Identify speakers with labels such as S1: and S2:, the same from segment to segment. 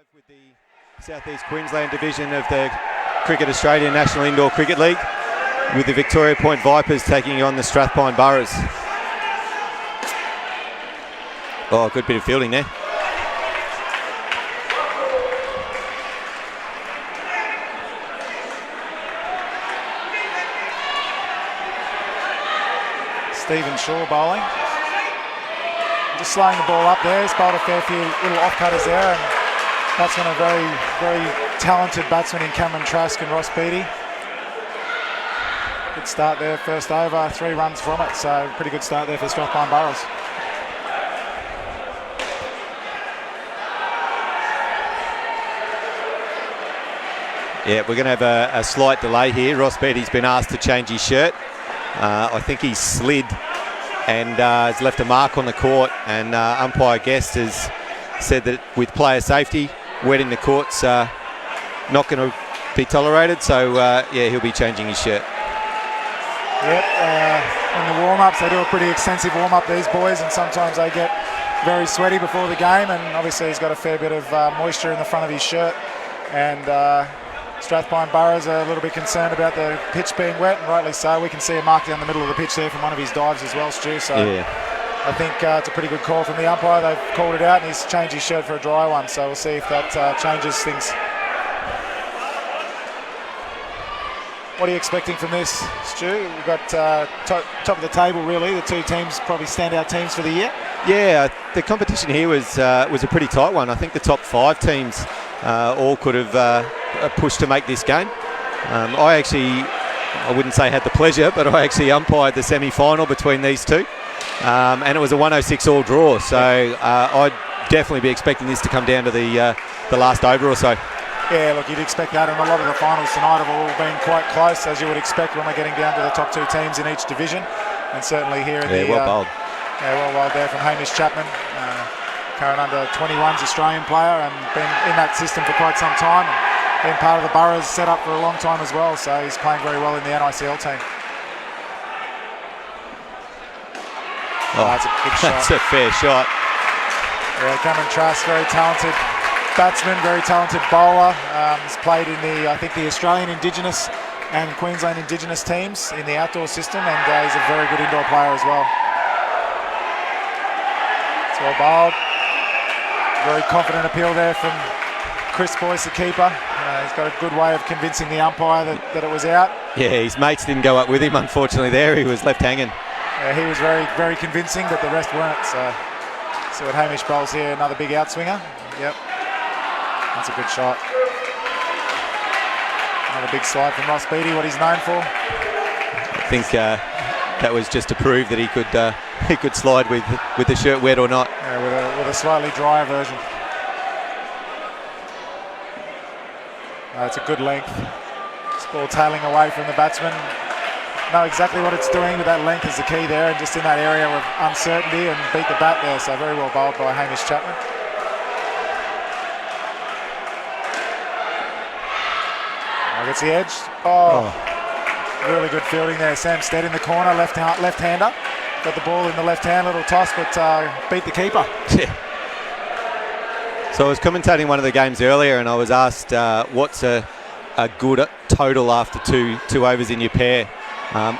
S1: Live with the South East Queensland division of the Cricket Australia National Indoor Cricket League, with the Victoria Point Vipers taking on the Strathpine Boroughs. Oh, good bit of fielding there.
S2: Stephen Shaw bowling. Just slowing the ball up there. He's bowled a fair few little off-cutters there, and batsman a very talented batsman in Cameron Trask and Ross Beattie. Good start there, first over, 3 runs from it, so pretty good start there for Strathpine Boroughs.
S1: Yeah, we're going to have a slight delay here. Ross Beattie's been asked to change his shirt. I think he's slid and has left a mark on the court, and umpire Guest has said that with player safety, wet in the court's not going to be tolerated, so yeah, he'll be changing his shirt.
S2: Yep, in the warm-ups, they do a pretty extensive warm-up, these boys, and sometimes they get very sweaty before the game, and obviously he's got a fair bit of moisture in the front of his shirt, and Strathpine Boroughs are a little bit concerned about the pitch being wet, and rightly so. We can see a mark down the middle of the pitch there from one of his dives as well, Stu, so yeah. I think it's a pretty good call from the umpire. They've called it out, and he's changed his shirt for a dry one, so we'll see if that changes things. What are you expecting from this, Stu? We've got top of the table, really. The two teams probably standout teams for the year.
S1: Yeah, the competition here was a pretty tight one. I think the top 5 teams all could have pushed to make this game. I wouldn't say had the pleasure, but I actually umpired the semi-final between these two, and it was a 106 all draw. So I'd definitely be expecting this to come down to the last over or so.
S2: Yeah, look, you'd expect that, and a lot of the finals tonight have all been quite close, as you would expect when we're getting down to the top 2 teams in each division, and certainly here in the
S1: well bowled.
S2: Yeah, well bowled there from Hamish Chapman, current under 21s Australian player, and been in that system for quite some time, and been part of the Boroughs setup for a long time as well, so he's playing very well in the NICL team.
S1: Oh,
S2: that's a good shot.
S1: That's a fair shot.
S2: Yeah, Cameron Trask, very talented batsman, very talented bowler. He's played in I think the Australian Indigenous and Queensland Indigenous teams in the outdoor system, and he's a very good indoor player as well. It's well bowled. Very confident appeal there from Chris Boyce, the keeper. He's got a good way of convincing the umpire that it was out.
S1: Yeah, his mates didn't go up with him, unfortunately there. He was left hanging.
S2: He was very convincing, but the rest weren't. So see what Hamish bowls here, another big outswinger. Yep. That's a good shot. Another big slide from Ross Beattie, what he's known for.
S1: I think that was just to prove that he could slide with the shirt wet or not.
S2: Yeah, with a slightly drier version. It's a good length. This ball tailing away from the batsman. Know exactly what it's doing, but that length is the key there, and just in that area of uncertainty, and beat the bat there. So very well bowled by Hamish Chapman. Gets the edge. Oh, really good fielding there. Sam Stead in the corner, left-hander. Got the ball in the left hand, little toss, but beat the keeper.
S1: Yeah. So I was commentating one of the games earlier, and I was asked what's a good total after two overs in your pair.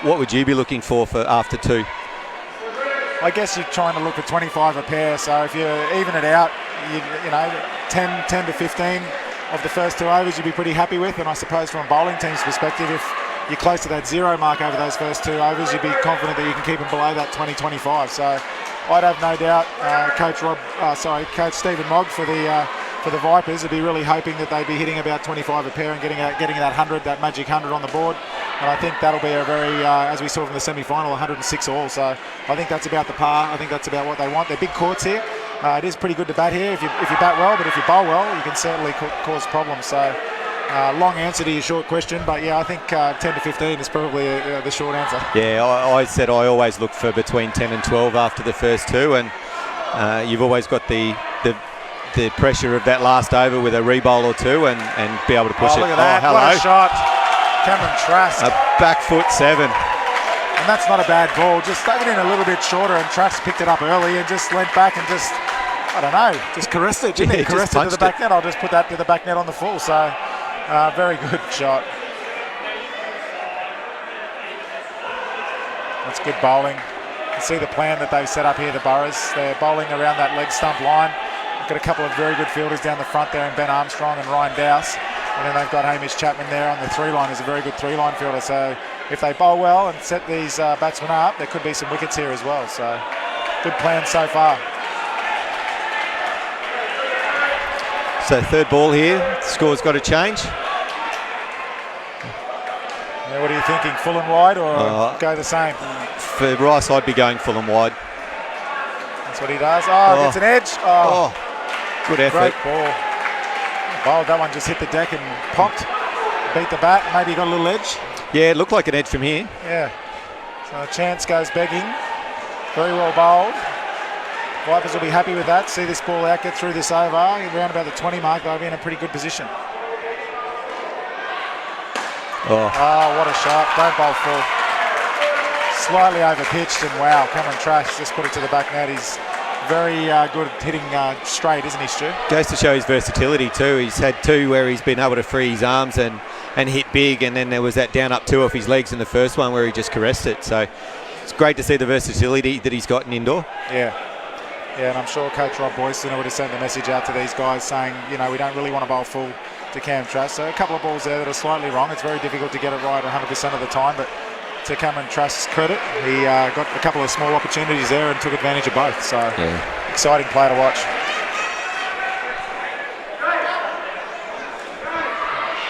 S1: What would you be looking for after 2?
S2: I guess you're trying to look for 25 a pair. So if you even it out, you know, 10 to 15 of the first 2 overs you'd be pretty happy with, and I suppose from a bowling team's perspective, if you're close to that 0 mark over those first 2 overs, you'd be confident that you can keep them below that 20-25. So I'd have no doubt Coach Stephen Mogg for the Vipers would be really hoping that they'd be hitting about 25 a pair and getting that 100, that magic 100 on the board. And I think that'll be a very, as we saw from the semi-final, 106 all. So I think that's about the par. I think that's about what they want. They're big courts here. It is pretty good to bat here if you bat well, but if you bowl well, you can certainly cause problems. So long answer to your short question, but yeah, I think 10 to 15 is probably the short answer.
S1: Yeah, I said I always look for between 10 and 12 after the first 2, and you've always got the pressure of that last over with a rebowl or 2 and be able to push it.
S2: Look at that.
S1: Hello.
S2: What a shot. Cameron Trask.
S1: A back foot 7.
S2: And that's not a bad ball. Just stuck it in a little bit shorter, and Trask picked it up early and just leant back and just I don't know, just caressed it, didn't he? Caressed it to the back net. I'll just put that to the back net on the full. So, very good shot. That's good bowling. You can see the plan that they've set up here, the Boroughs. They're bowling around that leg stump line. Got a couple of very good fielders down the front there in Ben Armstrong and Ryan Dowse. And then they've got Hamish Chapman there on the 3-line. He's a very good 3-line fielder. So if they bowl well and set these batsmen up, there could be some wickets here as well. So good plan so far.
S1: So third ball here. Score's got to change.
S2: Yeah, what are you thinking? Full and wide or go the same?
S1: For Rice, I'd be going full and wide.
S2: That's what he does. Oh, gets an edge. Oh,
S1: good effort.
S2: Great ball. Bowled that one, just hit the deck and popped. Beat the bat. Maybe he got a little edge.
S1: Yeah, it looked like an edge from here.
S2: Yeah. So a chance goes begging. Very well bowled. Vipers will be happy with that. See this ball out, get through this over. Around about the 20 mark, they'll be in a pretty good position. Oh, what a shot. Don't bowl full. Slightly over pitched, and wow, Cameron Trash just put it to the back net. He's very good at hitting straight, isn't he, Stu?
S1: Goes to show his versatility too. He's had two where he's been able to free his arms and hit big, and then there was that down up two off his legs in the first one where he just caressed it. So it's great to see the versatility that he's got in indoor.
S2: Yeah, and I'm sure Coach Rob Boyston would have sent the message out to these guys saying, you know, we don't really want to bowl full to Cam Trash. So a couple of balls there that are slightly wrong. It's very difficult to get it right 100% of the time, but to Cameron Trash's credit, he got a couple of small opportunities there and took advantage of both. So exciting play to watch.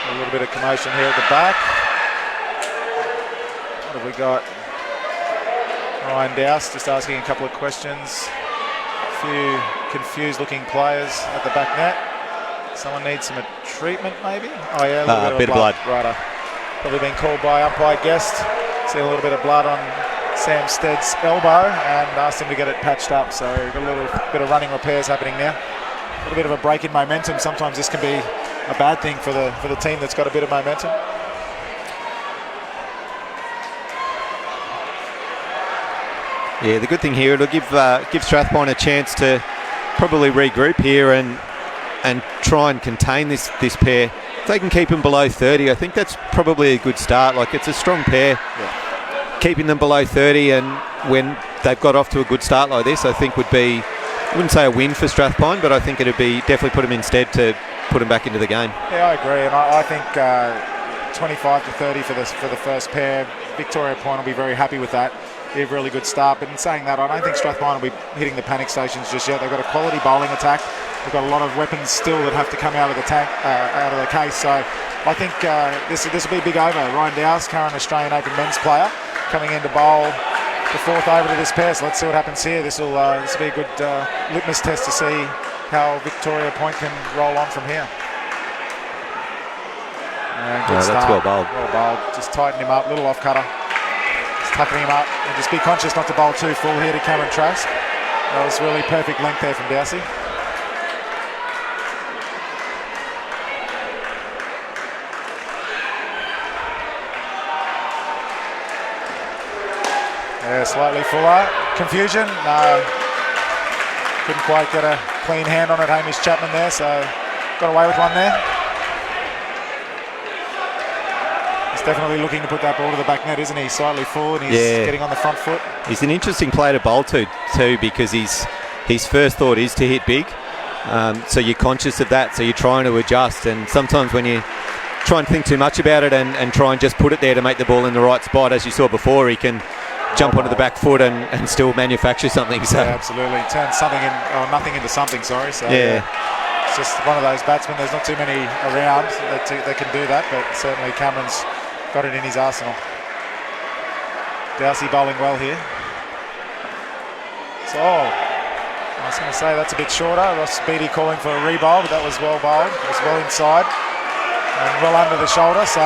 S2: A little bit of commotion here at the back. What have we got? Ryan Dowse just asking a couple of questions. A few confused looking players at the back net. Someone needs some treatment maybe? Oh yeah, a bit of blood. Righto. Probably been called by umpire guest. See a little bit of blood on Sam Stead's elbow and asked him to get it patched up. So we've got a little bit of running repairs happening now. A little bit of a break in momentum. Sometimes this can be a bad thing for the team that's got a bit of momentum.
S1: Yeah, the good thing here, it'll give Strathpine a chance to probably regroup here and try and contain this pair. If they can keep them below 30, I think that's probably a good start. Like, it's a strong pair. Yeah. Keeping them below 30, and when they've got off to a good start like this, I think would be, I wouldn't say a win for Strathpine, but I think it'd be definitely put them instead to put them back into the game. Yeah,
S2: I agree, and I think 25 to 30 for the first pair. Victoria Point will be very happy with that. Be a really good start, but in saying that, I don't think Strathpine will be hitting the panic stations just yet. They've got a quality bowling attack. They've got a lot of weapons still that have to come out of the tank, out of the case. So I think this will be a big over. Ryan Dowse, current Australian Open men's player, coming in to bowl the fourth over to this pair. So let's see what happens here. This will be a good litmus test to see how Victoria Point can roll on from here. Good start.
S1: That's well bowled.
S2: Well bowled. Just tighten him up, little off cutter. Just tucking him up, and just be conscious not to bowl too full here to Cameron Trask. That was really perfect length there from Dowsey. Yeah, slightly fuller. Confusion. No. Couldn't quite get a clean hand on it, Hamish Chapman there, so got away with one there. He's definitely looking to put that ball to the back net, isn't he? Slightly forward, and he's getting on the front foot.
S1: He's an interesting player to bowl to too, because his first thought is to hit big. So you're conscious of that, so you're trying to adjust. And sometimes when you try and think too much about it and try and just put it there to make the ball in the right spot, as you saw before, he can jump onto the back foot and still manufacture something. So
S2: yeah, absolutely. Turn something in, or nothing into something, sorry. So it's just one of those batsmen. There's not too many around that can do that, but certainly Cameron's got it in his arsenal. Dowsey bowling well here. So I was going to say that's a bit shorter. Ross Beattie calling for a re-bowl, but that was well bowled. It was well inside and well under the shoulder. So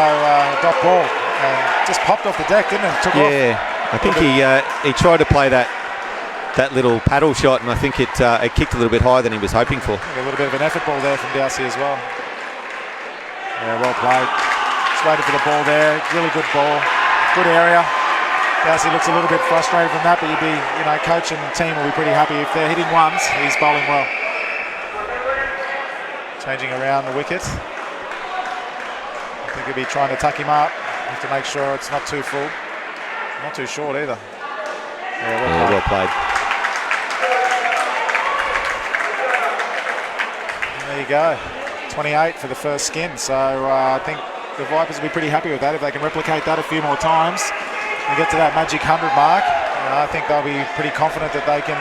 S2: dot ball and just popped off the deck, didn't it? Took off.
S1: I think he tried to play that little paddle shot, and I think it kicked a little bit higher than he was hoping for.
S2: A little bit of an effort ball there from Dowsey as well. Yeah, well played. Just waited for the ball there. Really good ball. Good area. Dowsey looks a little bit frustrated from that, but coach and team will be pretty happy if they're hitting ones. He's bowling well. changing around the wicket. I think he'll be trying to tuck him up. Have to make sure it's not too full. Not too short either.
S1: Yeah, well played.
S2: There you go. 28 for the first skin. So I think the Vipers will be pretty happy with that if they can replicate that a few more times and get to that magic 100 mark. I think they'll be pretty confident that they can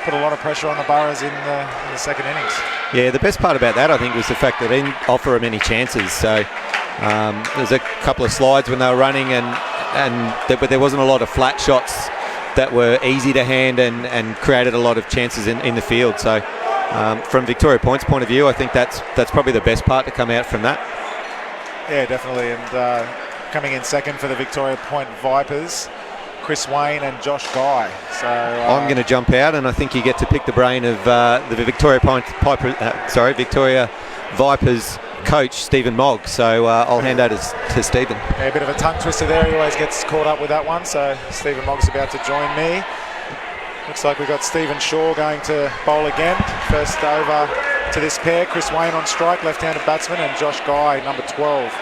S2: put a lot of pressure on the Burrows in the second innings.
S1: Yeah, the best part about that, I think, was the fact that they didn't offer them any chances. So there's a couple of slides when they were running, but there wasn't a lot of flat shots that were easy to hand and created a lot of chances in the field. So from Victoria Point's point of view, I think that's probably the best part to come out from that.
S2: Yeah, definitely. And coming in second for the Victoria Point Vipers, Chris Wayne and Josh Guy. So
S1: I'm going to jump out, and I think you get to pick the brain of the Victoria Victoria Vipers coach, Stephen Mogg. So I'll hand over to Stephen.
S2: Yeah, a bit of a tongue twister there. He always gets caught up with that one. So Stephen Mogg's about to join me. Looks like we've got Stephen Shaw going to bowl again. First over to this pair. Chris Wayne on strike, left-handed batsman, and Josh Guy, number 12,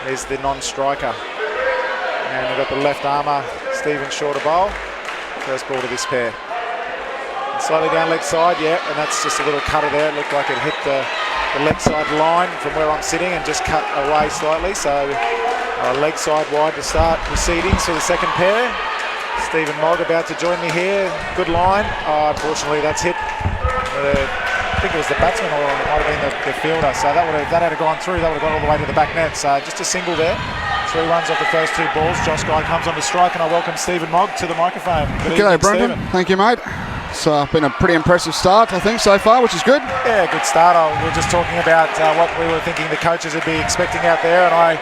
S2: is the non-striker. And we've got the left armour, Stephen Shaw to bowl. First ball to this pair. And slightly down leg side, yeah, and that's just a little cutter there. It looked like it hit the leg side line from where I'm sitting and just cut away slightly. So leg side wide to start proceedings for the second pair. Stephen Mogg about to join me here. Good line. Unfortunately, that's hit. I think it was the batsman, or it might have been the fielder. So if that had gone through, that would have gone all the way to the back net. So just a single there. 3 runs off the first 2 balls. Josh Guy comes on to strike, and I welcome Stephen Mogg to the microphone.
S3: G'day, Brendan. Thank you, mate. It's been a pretty impressive start, I think, so far, which is good.
S2: Yeah, good start. We were just talking about what we were thinking the coaches would be expecting out there, and I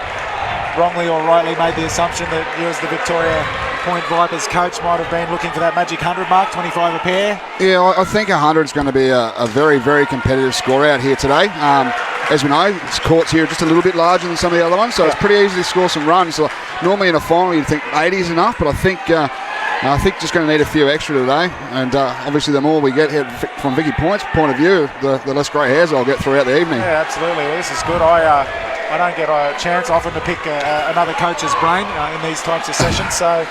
S2: wrongly or rightly made the assumption that you, as the Victoria Point Vipers coach, might have been looking for that magic 100 mark, 25 a pair.
S3: Yeah, I think 100 is going to be a very, very competitive score out here today. As we know, this court's here just a little bit larger than some of the other ones, so it's pretty easy to score some runs. So normally in a final you'd think 80 is enough, but I think just going to need a few extra today. And obviously the more we get here from Vicky Point's point of view, the less grey hairs I'll get throughout the evening.
S2: Yeah, absolutely. Well, this is good. I don't get a chance often to pick another coach's brain in these types of sessions. So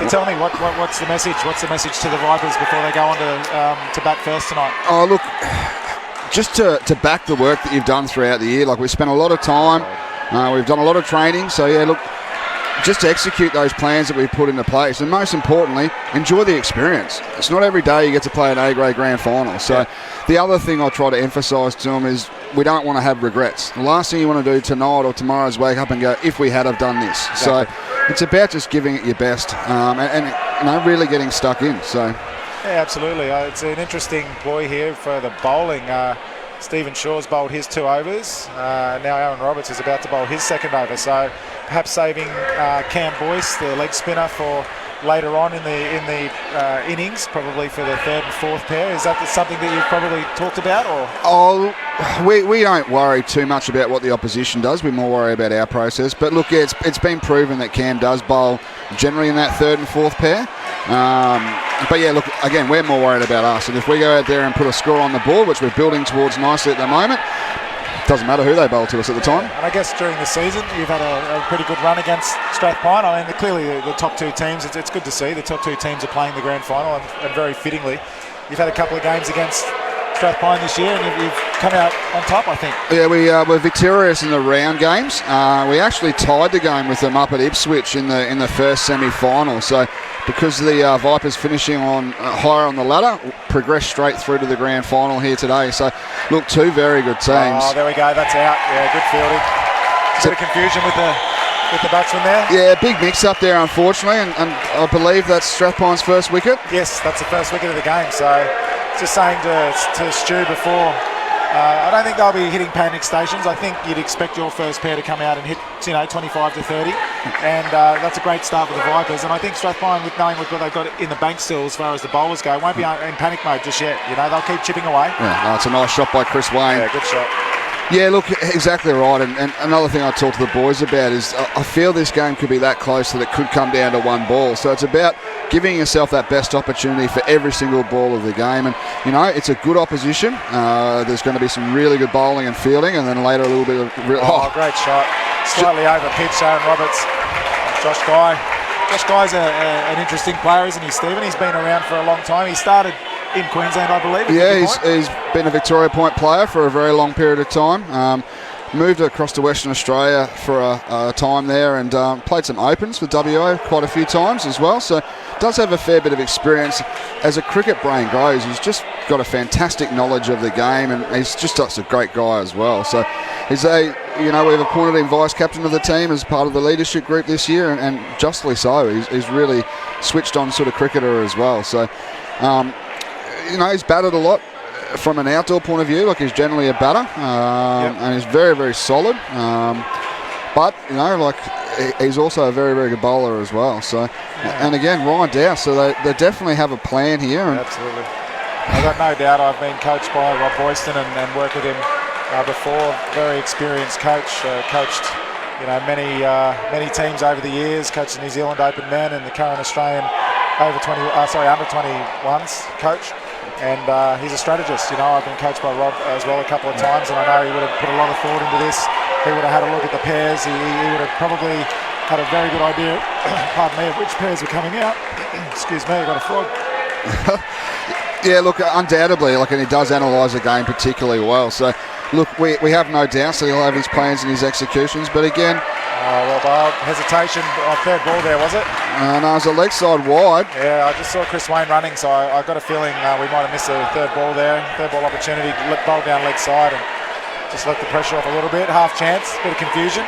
S2: tell me, what's the message? What's the message to the Vipers before they go on to bat first tonight?
S3: Oh, look, just to back the work that you've done throughout the year. Like, we've spent a lot of time, we've done a lot of training. So yeah, look, just to execute those plans that we've put into place, and most importantly, enjoy the experience. It's not every day you get to play an A-grade grand final. So the other thing I try to emphasise to them is we don't want to have regrets. The last thing you want to do tonight or tomorrow is wake up and go, if we had have done this. Exactly. So it's about just giving it your best and really getting stuck in. So
S2: yeah, absolutely. It's an interesting ploy here for the bowling. Stephen Shaw's bowled his 2 overs. Now Aaron Roberts is about to bowl his second over. So perhaps saving Cam Boyce, the leg spinner, for later on in the innings, probably for the 3rd and 4th pair. Is that something that you've probably talked about? Or
S3: we don't worry too much about what the opposition does. We more worry about our process. But look, yeah, it's been proven that Cam does bowl generally in that 3rd and 4th pair. But yeah, look, again, we're more worried about us. And if we go out there and put a score on the board, which we're building towards nicely at the moment, doesn't matter who they bowl to us at the time.
S2: And I guess during the season, you've had a pretty good run against Strathpine. I mean, clearly the top 2 teams, it's good to see the top 2 teams are playing the grand final, and very fittingly, you've had a couple of games against Strathpine this year, and you've come out on top, I think.
S3: Yeah, we were victorious in the round games. We actually tied the game with them up at Ipswich in the first semi-final. So because the Vipers finishing on higher on the ladder, progressed straight through to the grand final here today. So look, 2 very good teams.
S2: Oh, there we go. That's out. Yeah, good fielding. A bit of confusion with the batsman there.
S3: Yeah, big mix-up there, unfortunately, and I believe that's Strathpine's first wicket.
S2: Yes, that's the first wicket of the game. So just saying to Stu before, I don't think they'll be hitting panic stations. I think you'd expect your first pair to come out and hit 25 to 30, and that's a great start for the Vipers. And I think Strathpine, with knowing what they've got in the bank still as far as the bowlers go, won't be in panic mode just yet. They'll keep chipping away.
S3: Yeah, no, it's a nice shot by Chris Wayne.
S2: Yeah, good shot.
S3: Yeah, look, exactly right. And another thing I talk to the boys about is I feel this game could be that close that it could come down to one ball. So it's about giving yourself that best opportunity for every single ball of the game. And, you know, it's a good opposition. There's going to be some really good bowling and fielding, and then later a little bit of...
S2: Great shot. Slightly over pitch, Aaron Roberts. Josh Guy's an interesting player, isn't he, Stephen? He's been around for a long time. He started in Queensland, I believe.
S3: Yeah, he's been a Victoria Point player for a very long period of time. Moved across to Western Australia for a time there and played some opens for WA quite a few times as well. So does have a fair bit of experience. As a cricket brain goes, he's just got a fantastic knowledge of the game, and he's just a great guy as well. So he's we've appointed him vice captain of the team as part of the leadership group this year, and justly so. He's really switched on sort of cricketer as well. So he's batted a lot from an outdoor point of view. Like, he's generally a batter, and he's very, very solid. But he's also a very, very good bowler as well. So, and again, Ryan Dow. So they definitely have a plan here.
S2: Absolutely. I've got no doubt. I've been coached by Rob Boyston and worked with him before. Very experienced coach. Coached many teams over the years. Coached the New Zealand Open men and the current Australian under 21s coach. And he's a strategist. I've been coached by Rob as well a couple of times, and I know he would have put a lot of thought into this. He would have had a look at the pairs. He would have probably had a very good idea, pardon me, of which pairs were coming out. Excuse me, I got a frog.
S3: Yeah, look, undoubtedly, and he does analyse the game particularly well. So, look, we have no doubt that he'll have his plans and his executions, but again...
S2: hesitation on third ball there, was it?
S3: No, it was a leg side wide.
S2: Yeah, I just saw Chris Wayne running, so I got a feeling we might have missed a third ball there. Third ball opportunity, bowl down leg side and just let the pressure off a little bit. Half chance, bit of confusion.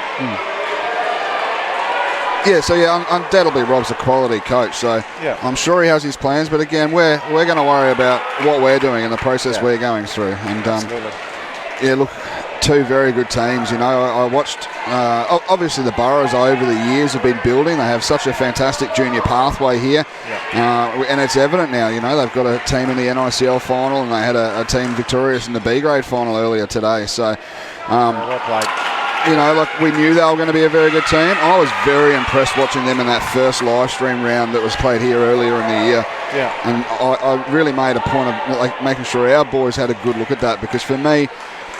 S3: Yeah, so undoubtedly Rob's a quality coach, so I'm sure he has his plans, but again, we're going to worry about what we're doing and the process we're going through. And look, two very good teams. I watched, obviously the Burrows over the years have been building. They have such a fantastic junior pathway here, and it's evident now. They've got a team in the NICL final, and they had a team victorious in the B grade final earlier today. So,
S2: well played.
S3: We knew they were going to be a very good team. I was very impressed watching them in that first live stream round that was played here earlier in the year. Yeah. And I really made a point of making sure our boys had a good look at that, because for me,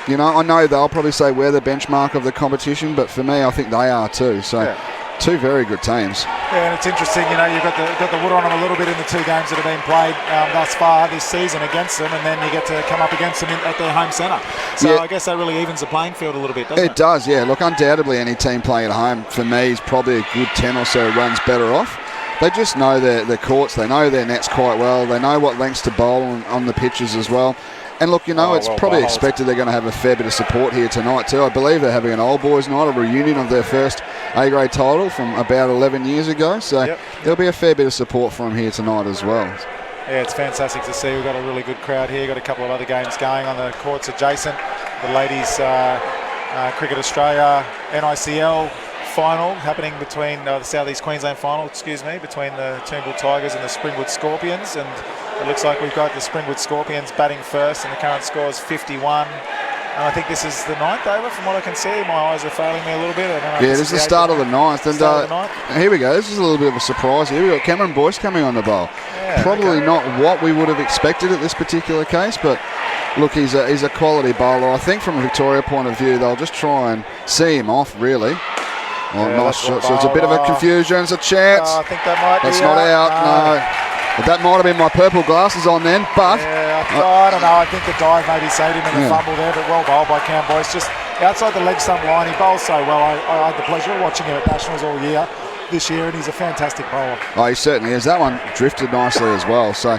S3: I know they'll probably say we're the benchmark of the competition, but for me, I think they are too. So, two very good teams.
S2: Yeah, and it's interesting, you've got the wood on them a little bit in the two games that have been played thus far this season against them, and then you get to come up against them at their home centre. So I guess that really evens the playing field a little bit, doesn't it?
S3: It does, yeah. Look, undoubtedly any team playing at home, for me, is probably a good 10 or so runs better off. They just know their courts, they know their nets quite well, they know what lengths to bowl on the pitches as well. And look, it's probably expected they're going to have a fair bit of support here tonight too. I believe they're having an old boys night, a reunion of their first A-grade title from about 11 years ago. So there'll be a fair bit of support from here tonight as well.
S2: Yeah, it's fantastic to see. We've got a really good crowd here. Got a couple of other games going on the courts adjacent. The ladies Cricket Australia NICL final happening between the South East Queensland final, between the Toombul Tigers and the Springwood Scorpions, and it looks like we've got the Springwood Scorpions batting first, and the current score is 51. And I think this is the 9th over from what I can see. My eyes are failing me a little bit.
S3: This is the start of the 9th. And here we go. This is a little bit of a surprise here. We've got Cameron Boyce coming on the bowl. Probably not what we would have expected at this particular case, but look, he's a quality bowler. I think from a Victoria point of view, they'll just try and see him off, really. Nice shot. So it's a bit of a confusion. It's a chance.
S2: I think that might
S3: That's
S2: be
S3: not out. No. But that might have been my purple glasses on then, but...
S2: I don't know. I think the dive maybe saved him in the fumble there, but well bowled by Cam Boyce. Just outside the leg stump line, he bowls so well. I had the pleasure of watching him at Nationals all year this year, and he's a fantastic bowler.
S3: Oh, he certainly is. That one drifted nicely as well. So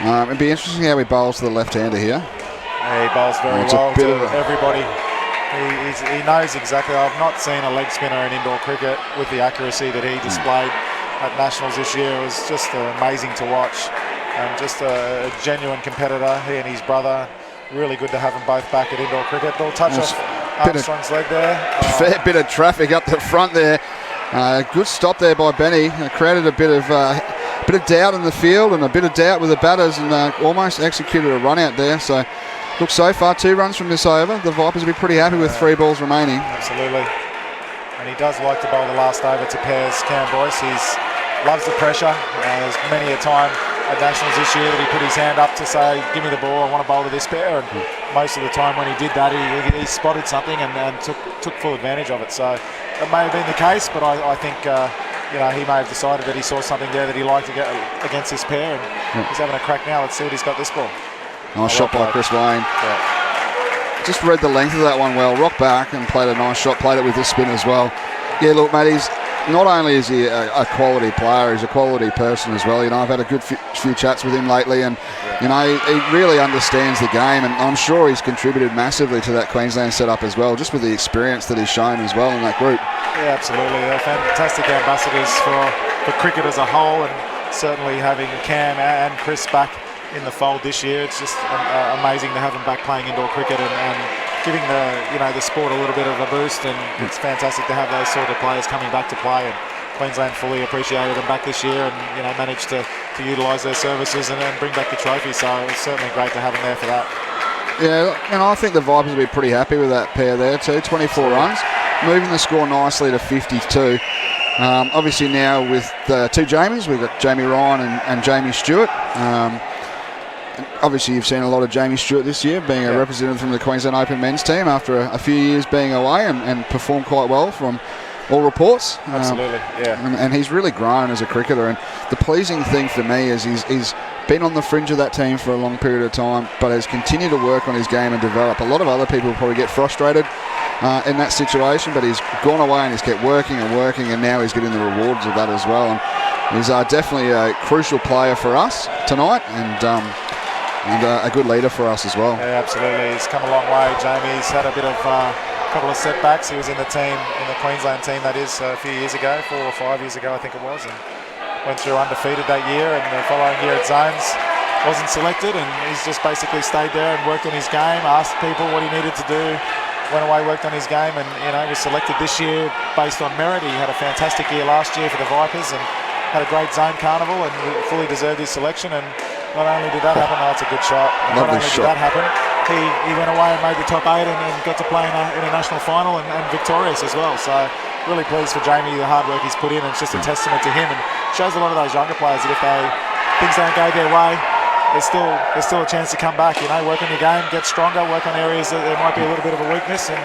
S3: it'd be interesting how he bowls to the left-hander here.
S2: Yeah, he bowls very well to everybody. He knows exactly. I've not seen a leg spinner in indoor cricket with the accuracy that he displayed at Nationals this year. It was just amazing to watch. Just a genuine competitor, he and his brother. Really good to have them both back at indoor cricket. Little touch off Armstrong's leg there.
S3: Fair bit of traffic up the front there. Good stop there by Benny. Created a bit of doubt in the field and a bit of doubt with the batters, and almost executed a run out there. So look, so far 2 runs from this over. The Vipers will be pretty happy with 3 balls remaining.
S2: Absolutely. And he does like to bowl the last over to pairs, Cam Boyce. He loves the pressure. There's many a time at Nationals this year that he put his hand up to say, give me the ball, I want to bowl to this pair. And most of the time when he did that, he spotted something and took full advantage of it. So that may have been the case, but I think he may have decided that he saw something there that he liked to get against this pair, and he's having a crack now. Let's see what he's got this ball.
S3: Nice shot by Chris Wayne.
S2: Yeah.
S3: Just read the length of that one well. Rocked back and played a nice shot. Played it with the spin as well. Yeah, look, mate, not only is he a quality player, he's a quality person as well. I've had a good few chats with him lately, and he really understands the game, and I'm sure he's contributed massively to that Queensland setup as well, just with the experience that he's shown as well in that group.
S2: Yeah, absolutely. They're fantastic ambassadors for cricket as a whole, and certainly having Cam and Chris back in the fold this year, it's just amazing to have them back playing indoor cricket and giving the sport a little bit of a boost, and it's fantastic to have those sort of players coming back to play. And Queensland fully appreciated them back this year, and managed to utilise their services and bring back the trophy. So it's certainly great to have them there for that.
S3: Yeah, and I think the Vipers will be pretty happy with that pair there too. 24 runs, moving the score nicely to 52. Obviously now with 2 Jamies, we've got Jamie Ryan and Jamie Stewart. Obviously, you've seen a lot of Jamie Stewart this year, being a representative from the Queensland Open men's team after a few years being away, and performed quite well from all reports.
S2: Absolutely,
S3: and he's really grown as a cricketer. And the pleasing thing for me is he's been on the fringe of that team for a long period of time, but has continued to work on his game and develop. A lot of other people probably get frustrated in that situation, but he's gone away and he's kept working, and now he's getting the rewards of that as well. And he's definitely a crucial player for us tonight, and a good leader for us as well.
S2: Yeah, absolutely. He's come a long way, Jamie. He's had a bit of couple of setbacks. He was in the Queensland team, that is, a few years ago, 4 or 5 years ago I think it was, and went through undefeated that year, and the following year at Zones wasn't selected, and he's just basically stayed there and worked on his game, asked people what he needed to do, went away, worked on his game, and was selected this year based on merit. He had a fantastic year last year for the Vipers and had a great zone carnival and fully deserved his selection. And not only did that happen, that's a good shot. Not only did that happen, he went away and made the top 8 and got to play in a national final and victorious as well. So really pleased for Jamie, the hard work he's put in, and it's just a testament to him, and shows a lot of those younger players that if things don't go their way, there's still a chance to come back. Work on your game, get stronger, work on areas that there might be a little bit of a weakness, and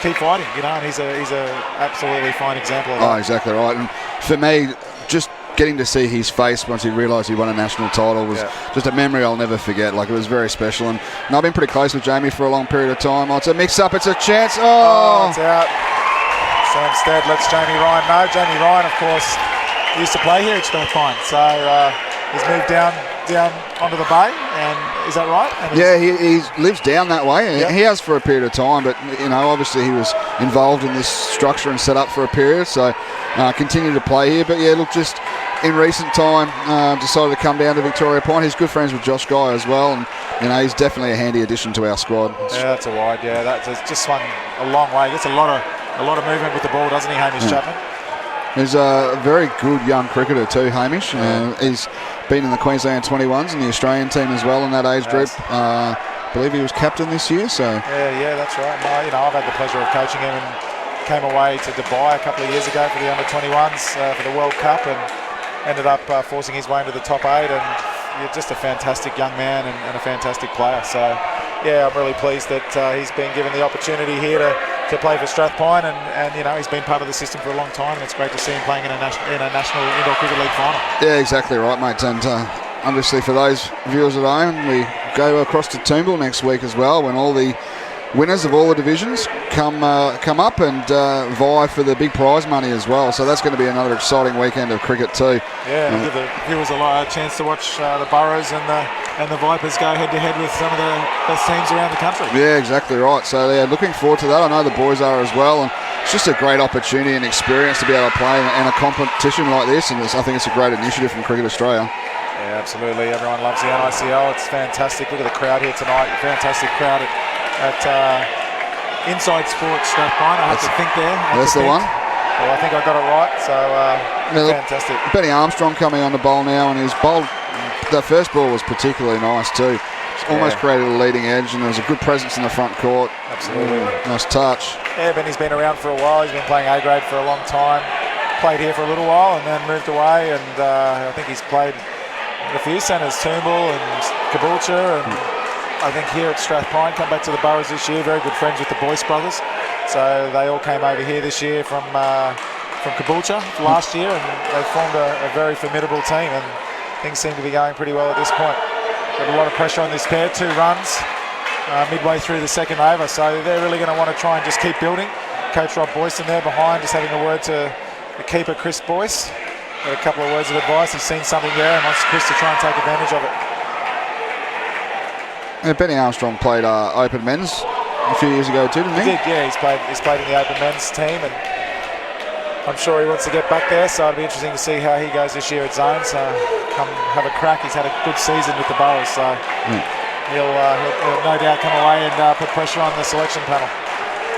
S2: keep fighting. And he's a absolutely fine example of that.
S3: Oh, exactly right. And for me, just getting to see his face once he realised he won a national title was just a memory I'll never forget. Like, it was very special, and I've been pretty close with Jamie for a long period of time. Oh, it's a mix-up, it's a chance. Oh,
S2: it's out. Sam Stead lets Jamie Ryan know. Jamie Ryan, of course, used to play here at Strathpine, so he's moved down onto the bay, and is that right?
S3: And he lives down that way. He has for a period of time, but obviously he was involved in this structure and set up for a period, so continued to play here. But look, just in recent time decided to come down to Victoria Point. He's good friends with Josh Guy as well, and he's definitely a handy addition to our squad.
S2: Yeah, that's a wide. Yeah, that's just swung a long way. Gets a lot of movement with the ball, doesn't he, Hamish Chapman?
S3: He's a very good young cricketer too, Hamish. He's been in the Queensland 21s and the Australian team as well in that age group. I believe he was captain this year. So
S2: yeah, that's right. No, I've had the pleasure of coaching him, and came away to Dubai a couple of years ago for the under-21s for the World Cup, and ended up forcing his way into the top 8. And you're just a fantastic young man and a fantastic player. So I'm really pleased that he's been given the opportunity here to play for Strathpine, and he's been part of the system for a long time, and it's great to see him playing in a national indoor cricket league final. Yeah,
S3: exactly right, mate. And obviously for those viewers at home, we go across to Toombul next week as well, when all the winners of all the divisions come up and vie for the big prize money as well. So that's going to be another exciting weekend of cricket too.
S2: Yeah, give the viewers a chance to watch the Burrows and the Vipers go head to head with some of the best teams around the country.
S3: Yeah, exactly right. So looking forward to that. I know the boys are as well, and it's just a great opportunity and experience to be able to play in a competition like this, and I think it's a great initiative from Cricket Australia.
S2: Yeah, absolutely. Everyone loves the NICL. It's fantastic. Look at the crowd here tonight. Fantastic crowd at Inside Sports Strathpine. I have to think there.
S3: That's the one.
S2: Well, I think I got it right. So fantastic.
S3: Benny Armstrong coming on the bowl now, and his bowl. The first ball was particularly nice too. almost created a leading edge, and there was a good presence in the front court.
S2: Absolutely.
S3: Nice touch.
S2: Yeah, Benny's been around for a while. He's been playing A-grade for a long time. Played here for a little while and then moved away, and I think he's played a few centres, Toombul and Caboolture, and I think here at Strathpine, come back to the Boroughs this year, very good friends with the Boyce brothers. So they all came over here this year from Caboolture last year, and they formed a very formidable team, and things seem to be going pretty well at this point. Got a lot of pressure on this pair, 2 runs midway through the second over, so they're really going to want to try and just keep building. Coach Rob Boyson there behind, just having a word to the keeper, Chris Boyce. Got a couple of words of advice. He's seen something there and wants Chris to try and take advantage of it.
S3: Yeah, Benny Armstrong played Open Men's a few years ago too, didn't he?
S2: He did, yeah. He's played in the Open Men's team, and I'm sure he wants to get back there, so it'll be interesting to see how he goes this year at Zone. So come have a crack. He's had a good season with the Boroughs, so he'll no doubt come away and put pressure on the selection panel.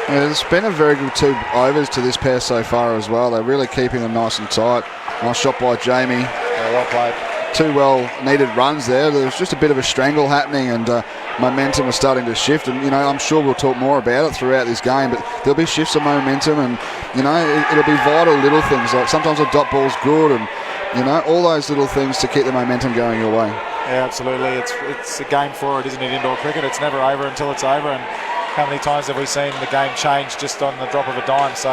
S3: Yeah, there's been a very good 2 overs to this pair so far as well. They're really keeping them nice and tight. Nice shot by Jamie.
S2: Yeah, well played.
S3: 2 well-needed runs there. There was just a bit of a strangle happening, and momentum was starting to shift. And, I'm sure we'll talk more about it throughout this game, but there'll be shifts of momentum, and, it'll be vital little things. Like sometimes a dot ball's good, and, all those little things to keep the momentum going your way.
S2: Yeah, absolutely. It's a game for it, isn't it, indoor cricket? It's never over until it's over, and how many times have we seen the game change just on the drop of a dime? So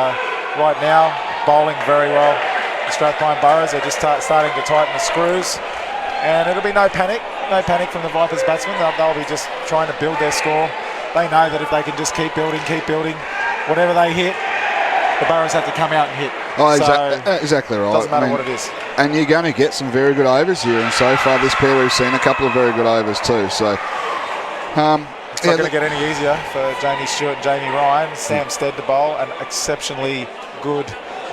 S2: right now, bowling very well. The Strathpine Boroughs are just starting to tighten the screws, and it'll be no panic from the Vipers batsmen. They'll be just trying to build their score. They know that if they can just keep building, whatever they hit, the Boroughs have to come out and hit.
S3: Oh, exactly right.
S2: Doesn't matter what it is.
S3: And you're going to get some very good overs here, and so far this pair we've seen a couple of very good overs too. So.
S2: It's not going to get any easier for Jamie Stewart and Jamie Ryan. Sam Stead to bowl, an exceptionally good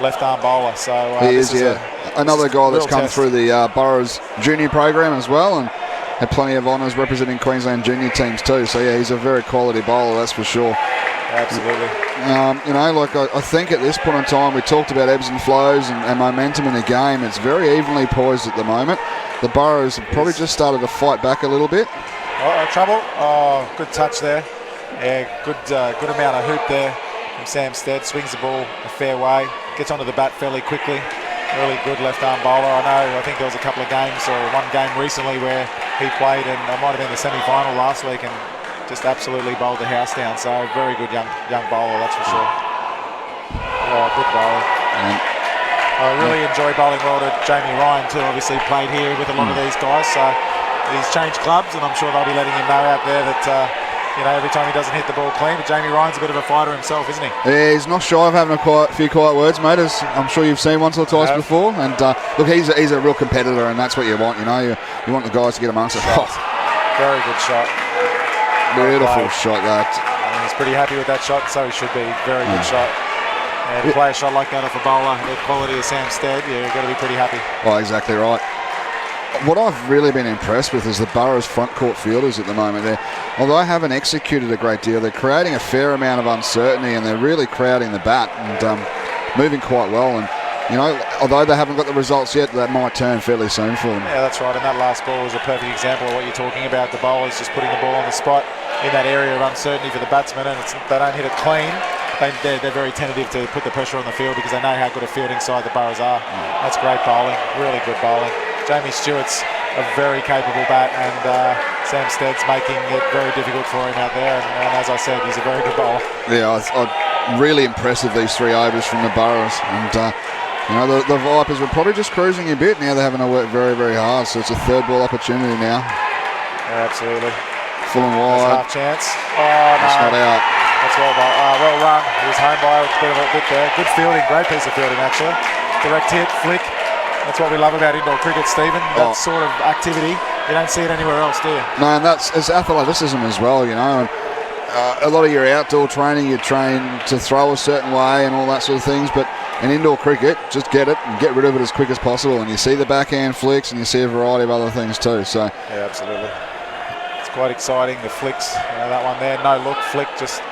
S2: left-arm bowler. So
S3: he is, another guy that's come through the Boroughs junior program as well, and had plenty of honours representing Queensland junior teams too. So yeah, he's a very quality bowler, that's for sure.
S2: Absolutely.
S3: I think at this point in time, we talked about ebbs and flows and momentum in the game. It's very evenly poised at the moment. The Boroughs have probably just started to fight back a little bit.
S2: Trouble. Oh, good touch there. Yeah, good amount of hoop there from Sam Stead. Swings the ball a fair way. Gets onto the bat fairly quickly. Really good left-arm bowler. I think there was a couple of games, or one game recently, where he played, and it might have been the semi-final last week, and just absolutely bowled the house down. So very good young bowler, that's for sure. Good bowler. I really enjoy bowling well to Jamie Ryan too. Obviously played here with a lot of these guys, so he's changed clubs, and I'm sure they'll be letting him know out there that every time he doesn't hit the ball clean. But Jamie Ryan's a bit of a fighter himself, isn't he? Yeah,
S3: he's not shy of having a few quiet words, mate, as I'm sure you've seen once or twice before. And look, he's a real competitor, and that's what you want. You want the guys to get amongst it.
S2: Very good shot.
S3: Beautiful shot that.
S2: He's pretty happy with that shot, so he should be. Very good shot. And to play a shot like that off a bowler, the quality of Sam Stead, you've got to be pretty happy.
S3: Oh, exactly right. What I've really been impressed with is the Boroughs front court fielders at the moment. Although I haven't executed a great deal, they're creating a fair amount of uncertainty, and they're really crowding the bat and moving quite well. And although they haven't got the results yet, that might turn fairly soon for them.
S2: Yeah, that's right. And that last ball was a perfect example of what you're talking about. The bowlers just putting the ball on the spot in that area of uncertainty for the batsmen, and they don't hit it clean. They're very tentative to put the pressure on the field because they know how good a fielding side the Boroughs are. That's great bowling, really good bowling. Jamie Stewart's a very capable bat, and Sam Stead's making it very difficult for him out there. And as I said, he's a very good bowler.
S3: Yeah, really impressive, these 3 overs from the Boroughs. And the Vipers were probably just cruising a bit. Now they're having to work very, very hard. So it's a 3rd ball opportunity now.
S2: Yeah, absolutely.
S3: Full and wide.
S2: Half chance. Oh no,
S3: it's not out.
S2: That's well run. He was home by a bit there. Good fielding, great piece of fielding actually. Direct hit, flick. That's what we love about indoor cricket, Stephen. That sort of activity, you don't see it anywhere else, do you?
S3: No, and it's athleticism as well, And a lot of your outdoor training, you train to throw a certain way and all that sort of things. But in indoor cricket, just get it and get rid of it as quick as possible. And you see the backhand flicks, and you see a variety of other things too. So
S2: yeah, absolutely. It's quite exciting. The flicks, that one there, no look flick, just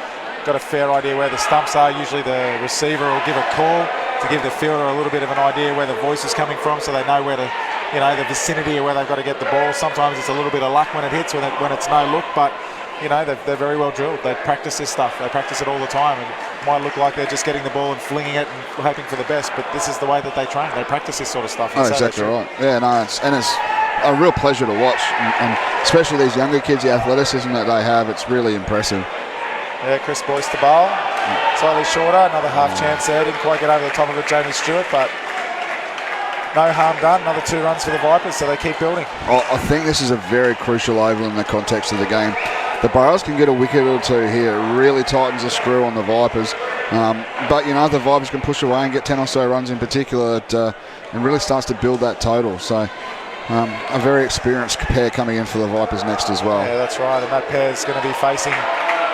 S2: got a fair idea where the stumps are. Usually the receiver will give a call to give the fielder a little bit of an idea where the voice is coming from, so they know where to the vicinity of where they've got to get the ball. Sometimes it's a little bit of luck when it hits, when it's no look, but they're very well drilled. They practice this stuff. They practice it all the time. And it might look like they're just getting the ball and flinging it and hoping for the best, but this is the way that they train. They practice this sort of stuff.
S3: Oh, exactly right. Yeah, no, it's a real pleasure to watch, and especially these younger kids, the athleticism that they have, it's really impressive.
S2: Yeah, Chris Boyce to bowl. Slightly shorter, another half chance there. Didn't quite get over the top of it, Jamie Stewart, but no harm done. Another 2 runs for the Vipers, so they keep building.
S3: I think this is a very crucial oval in the context of the game. The Burrows can get a wicket or two here. It really tightens the screw on the Vipers. But, the Vipers can push away and get 10 or so runs in particular. It really starts to build that total. So a very experienced pair coming in for the Vipers next as well.
S2: Yeah, that's right. And that pair's going to be facing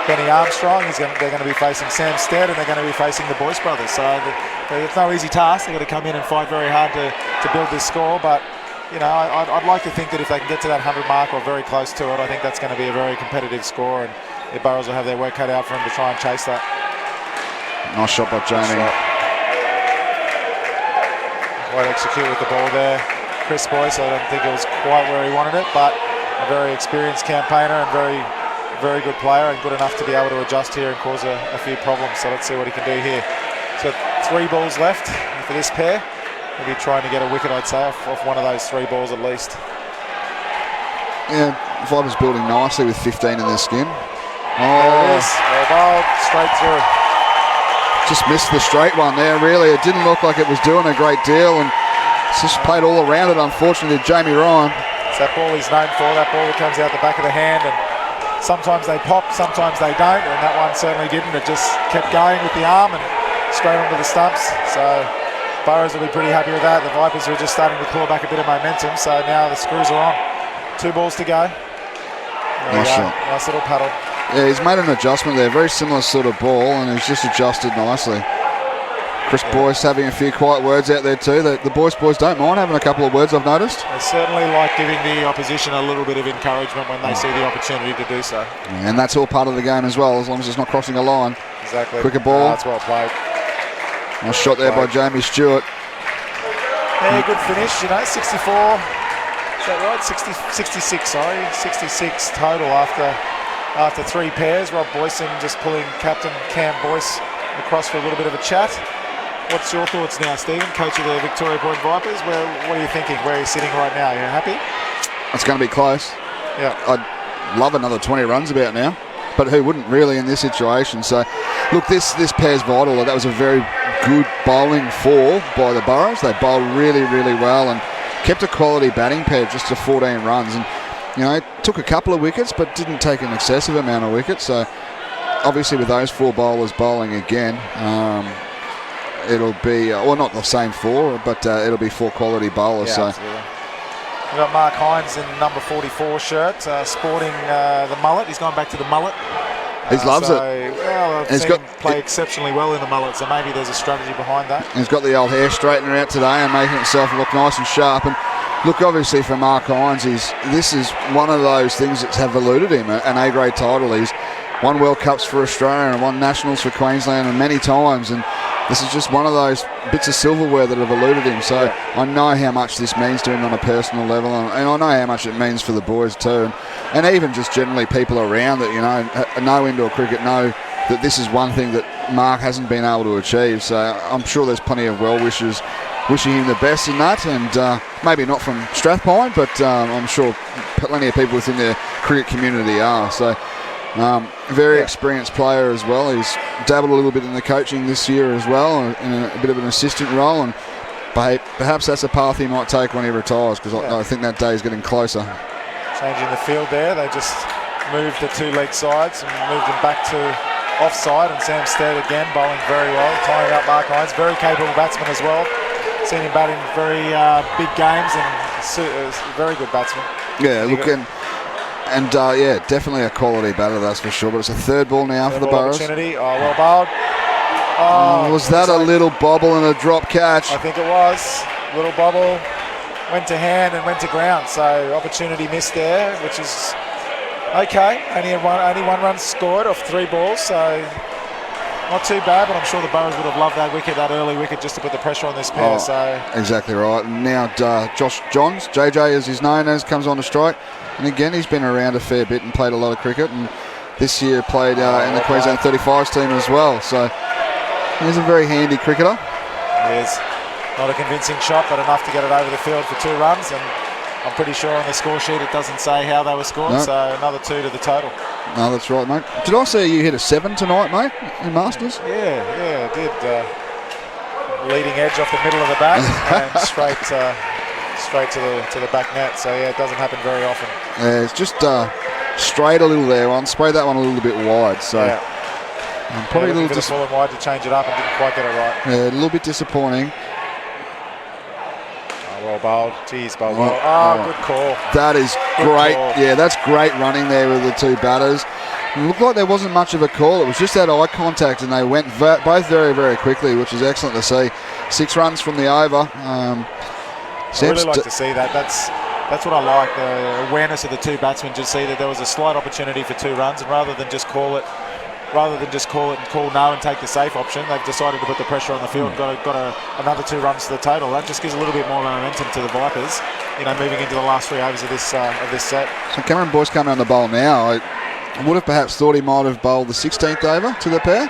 S2: Benny Armstrong. They're going to be facing Sam Stead, and they're going to be facing the Boyce brothers. So it's no easy task. They've got to come in and fight very hard to build this score. But I'd like to think that if they can get to that 100 mark or very close to it, I think that's going to be a very competitive score, and the Burrows will have their work cut out for them to try and chase that.
S3: Nice shot by Jamie.
S2: Quite execute with the ball there. Chris Boyce, I don't think it was quite where he wanted it, but a very experienced campaigner and very, very good player, and good enough to be able to adjust here and cause a few problems. So let's see what he can do here. So 3 balls left for this pair. Maybe trying to get a wicket, I'd say, off one of those 3 balls at least.
S3: Yeah, Vipers building nicely with 15 in their skin.
S2: There it is. Well bowled, straight through.
S3: Just missed the straight one there, really. It didn't look like it was doing a great deal, and it's just played all around it, unfortunately, Jamie Ryan.
S2: It's that ball he's known for, that ball that comes out the back of the hand, and sometimes they pop, sometimes they don't, and that one certainly didn't. It just kept going with the arm and straight onto the stumps. So Burrows will be pretty happy with that. The Vipers are just starting to claw back a bit of momentum, so now the screws are on. 2 balls to go.
S3: Nice shot.
S2: Nice little paddle.
S3: Yeah, he's made an adjustment there. Very similar sort of ball, and he's just adjusted nicely. Chris Boyce having a few quiet words out there too. The Boyce boys don't mind having a couple of words, I've noticed.
S2: They certainly like giving the opposition a little bit of encouragement when they see the opportunity to do so.
S3: And that's all part of the game as well, as long as it's not crossing a line.
S2: Exactly.
S3: Quicker ball.
S2: That's well played.
S3: Nice shot there by Jamie Stewart.
S2: Yeah, good finish, 64. Is that right? 66, sorry. 66 total after 3 pairs. Rob Boyson just pulling captain Cam Boyce across for a little bit of a chat. What's your thoughts now, Stephen, coach of the Victoria Point Vipers? What are you thinking? Where are you sitting right now? Are you happy?
S3: It's going to be close.
S2: Yeah.
S3: I'd love another 20 runs about now, but who wouldn't really in this situation? So, look, this pair's vital. That was a very good bowling 4 by the Burrows. They bowled really, really well and kept a quality batting pair just to 14 runs. And, took a couple of wickets, but didn't take an excessive amount of wickets. So, obviously, with those 4 bowlers bowling again, it'll be, not the same 4, but it'll be 4 quality bowlers.
S2: Yeah,
S3: so.
S2: absolutely. We've got Mark Hines in number 44 shirt, sporting the mullet. He's gone back to the mullet.
S3: He loves it.
S2: Well, I've seen him play exceptionally well in the mullet, so maybe there's a strategy behind that.
S3: He's got the old hair straightener out today and making himself look nice and sharp. And look, obviously for Mark Hines, this is one of those things that have eluded him, an A-grade title. He's won World Cups for Australia and won Nationals for Queensland and many times, and this is just one of those bits of silverware that have eluded him. So I know how much this means to him on a personal level, and I know how much it means for the boys too, and even just generally people around that know indoor cricket know that this is one thing that Mark hasn't been able to achieve. So I'm sure there's plenty of well wishers wishing him the best in that, and maybe not from Strathpine, but I'm sure plenty of people within the cricket community are. So very experienced player as well. He's dabbled a little bit in the coaching this year as well, in a bit of an assistant role, and perhaps that's a path he might take when he retires, because I think that day is getting closer.
S2: Changing the field there, they just moved the 2 leg sides and moved him back to offside, and Sam Stead again bowling very well, tying up Mark Hines, very capable batsman as well. Seen him batting very big games, and very good batsman.
S3: Yeah, and definitely a quality batter, that's for sure. But it's a 3rd ball now for the Burrows.
S2: Opportunity. Oh, well bowled.
S3: Was that a little bobble and a drop catch?
S2: I think it was. Little bobble, went to hand and went to ground. So opportunity missed there, which is okay. Only one run scored off 3 balls. So not too bad, but I'm sure the Boroughs would have loved that early wicket, just to put the pressure on this pair. So
S3: exactly right. Now Josh Johns, JJ as he's known as, comes on to strike, and again he's been around a fair bit and played a lot of cricket, and this year played in the Queensland 35s team as well. So he's a very handy cricketer.
S2: He is. Not a convincing shot, but enough to get it over the field for 2 runs, and I'm pretty sure on the score sheet it doesn't say how they were scored,
S3: no.
S2: So another 2 to the total.
S3: No, that's right, mate. Did I see you hit a 7 tonight, mate, in Masters?
S2: Yeah, I did. Leading edge off the middle of the bat and straight to the back net. So yeah, it doesn't happen very often.
S3: Yeah, it's just straight a little there. One sprayed that one a little bit wide. So
S2: probably a little bit fallen wide to change it up and didn't quite get it right.
S3: Yeah, a little bit disappointing.
S2: Well bowled. Jeez, bowled. Good call.
S3: That is great. Yeah, that's great running there with the 2 batters. It looked like there wasn't much of a call. It was just that eye contact, and they went both very, very quickly, which is excellent to see. 6 runs from the over.
S2: I really like to see that. That's what I like, the awareness of the 2 batsmen. Just see that there was a slight opportunity for 2 runs, and rather than just call it and call no and take the safe option, they've decided to put the pressure on the field and got another 2 runs to the total. That just gives a little bit more momentum to the Vipers, moving into the last 3 overs of this set.
S3: So Cameron Boyce coming on the bowl now. I would have perhaps thought he might have bowled the 16th over to the pair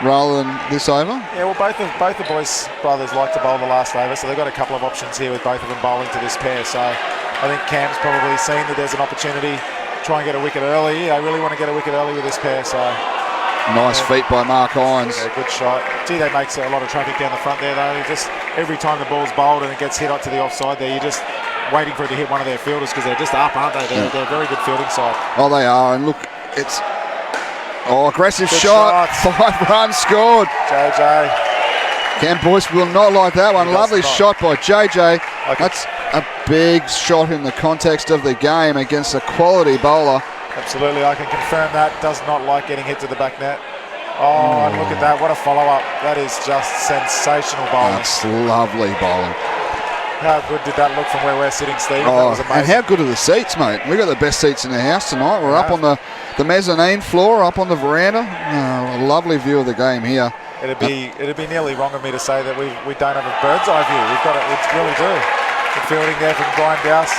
S3: rather than this over.
S2: Yeah, well, both the Boyce brothers like to bowl the last over, so they've got a couple of options here with both of them bowling to this pair. So I think Cam's probably seen that there's an opportunity to try and get a wicket early. They really want to get a wicket early with this pair. So
S3: nice feet by Mark Hines.
S2: Yeah, good shot. Gee, they make a lot of traffic down the front there, though. Just every time the ball's bowled and it gets hit up to the offside there, you're just waiting for it to hit one of their fielders because they're just up, aren't they? They're a very good fielding side.
S3: Oh, they are. And look, it's aggressive
S2: good
S3: shot.
S2: Shots.
S3: 5 runs scored.
S2: JJ.
S3: Cam Boyce will not like that one. Lovely shot by JJ. That's a big shot in the context of the game against a quality bowler.
S2: Absolutely, I can confirm that. Does not like getting hit to the back net. Oh, and look at that. What a follow-up. That is just sensational bowling.
S3: That's lovely bowling.
S2: How good did that look from where we're sitting, Steve? That was amazing.
S3: And how good are the seats, mate? We've got the best seats in the house tonight. We're up on the mezzanine floor, up on the veranda. A lovely view of the game here.
S2: It'd be nearly wrong of me to say that we don't have a bird's eye view. We've got it. We really do. The fielding there from Brian Dowse.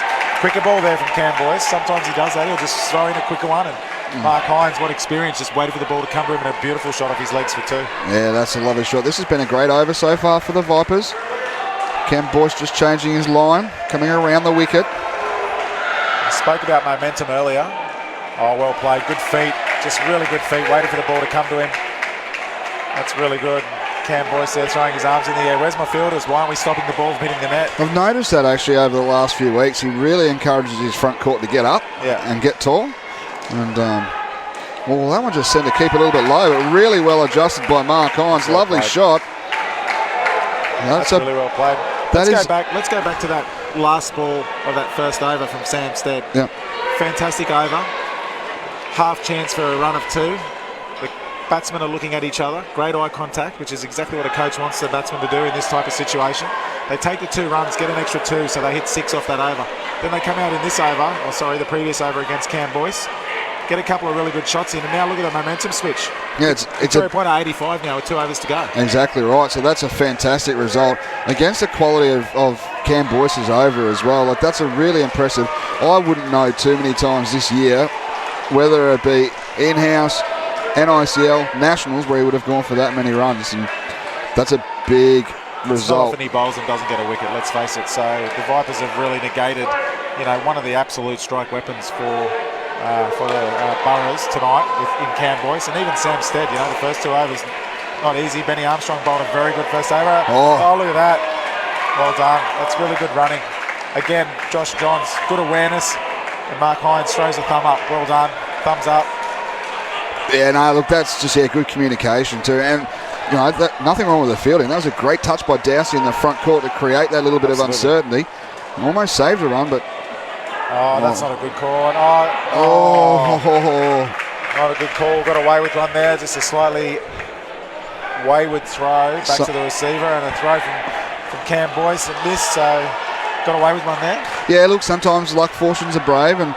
S2: Quicker ball there from Cam Boyce. Sometimes he does that. He'll just throw in a quicker one. And Mark Hines, what experience, just waited for the ball to come to him and a beautiful shot off his legs for 2.
S3: Yeah, that's a lovely shot. This has been a great over so far for the Vipers. Cam Boyce just changing his line, coming around the wicket.
S2: I spoke about momentum earlier. Oh, well played. Good feet. Just really good feet. Waited for the ball to come to him. That's really good. Cam Boyce there throwing his arms in the air. Where's my fielders? Why aren't we stopping the ball from hitting the net?
S3: I've noticed that actually over the last few weeks. He really encourages his front court to get up and get tall. And, well, that one just seemed to keep it a little bit low, but really well adjusted by Mark Hines. Lovely shot.
S2: That's really well played.
S3: Let's
S2: go back to that last ball of that first over from Sam Stead.
S3: Yeah.
S2: Fantastic over. Half chance for a run of 2. Batsmen are looking at each other. Great eye contact, which is exactly what a coach wants the batsman to do in this type of situation. They take the 2 runs, get an extra 2, so they hit 6 off that over. Then they come out in this over, the previous over against Cam Boyce, get a couple of really good shots in, and now look at the momentum switch.
S3: Yeah, it's a
S2: point at 85 now with 2 overs to go.
S3: Exactly right. So that's a fantastic result against the quality of Cam Boyce's over as well. Like, that's a really impressive. I wouldn't know too many times this year whether it be in-house, NICL, Nationals, where he would have gone for that many runs, and that's a big result.
S2: It's not often he bowls and doesn't get a wicket, let's face it. So the Vipers have really negated, one of the absolute strike weapons for the Boroughs tonight in Cam Boyce, and even Sam Stead. The first 2 overs not easy. Benny Armstrong bowled a very good first over. Oh, look at that! Well done. That's really good running. Again, Josh Johns, good awareness, and Mark Hines throws a thumb up. Well done. Thumbs up.
S3: Yeah, no, look, that's just good communication too, and nothing wrong with the fielding. That was a great touch by Dowse in the front court to create that little bit of uncertainty. Almost saved a run, but
S2: that's not a good call. Not a good call. Got away with one there. Just a slightly wayward throw back to the receiver, and a throw from Cam Boyce and missed. So got away with one there.
S3: Yeah, look, sometimes luck fortunes are brave, and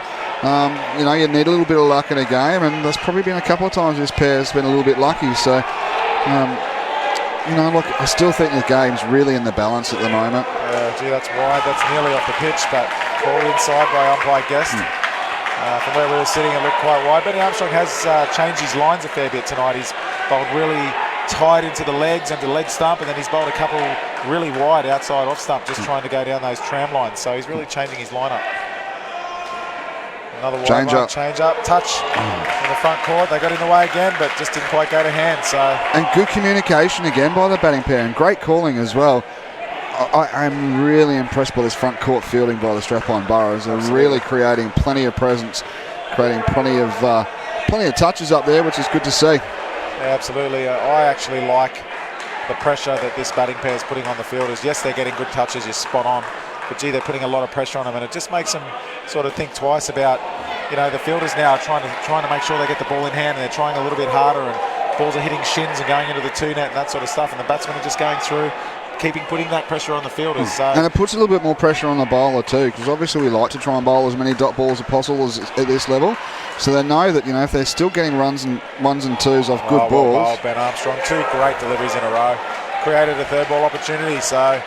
S3: you need a little bit of luck in a game, and there's probably been a couple of times this pair has been a little bit lucky. So Look, I still think the game's really in the balance at the moment.
S2: Gee, that's wide. That's nearly off the pitch, but ball inside by umpire Guest. From where we were sitting, it looked quite wide. Benny Armstrong has changed his lines a fair bit tonight. He's bowled really tight into the legs and the leg stump, and then he's bowled a couple really wide outside off stump, just trying to go down those tram lines. So he's really changing his lineup. Another wide change up, touch in the front court. They got in the way again, but just didn't quite go to hand. So
S3: and good communication again by the batting pair, and great calling as well. I'm really impressed by this front court fielding by the strapline Burrows. They're really creating plenty of presence, creating plenty of touches up there, which is good to see.
S2: Yeah, absolutely. I actually like the pressure that this batting pair is putting on the fielders. Yes, they're getting good touches, you're spot on, but gee, they're putting a lot of pressure on them, and it just makes them sort of think twice about, the fielders now are trying to make sure they get the ball in hand, and they're trying a little bit harder, and balls are hitting shins and going into the two net and that sort of stuff, and the batsmen are just going through, putting that pressure on the fielders. So.
S3: And it puts a little bit more pressure on the bowler too, because obviously we like to try and bowl as many dot balls as possible at this level, so they know that if they're still getting ones and twos off good balls.
S2: Well, Ben Armstrong, 2 great deliveries in a row, created a third ball opportunity. So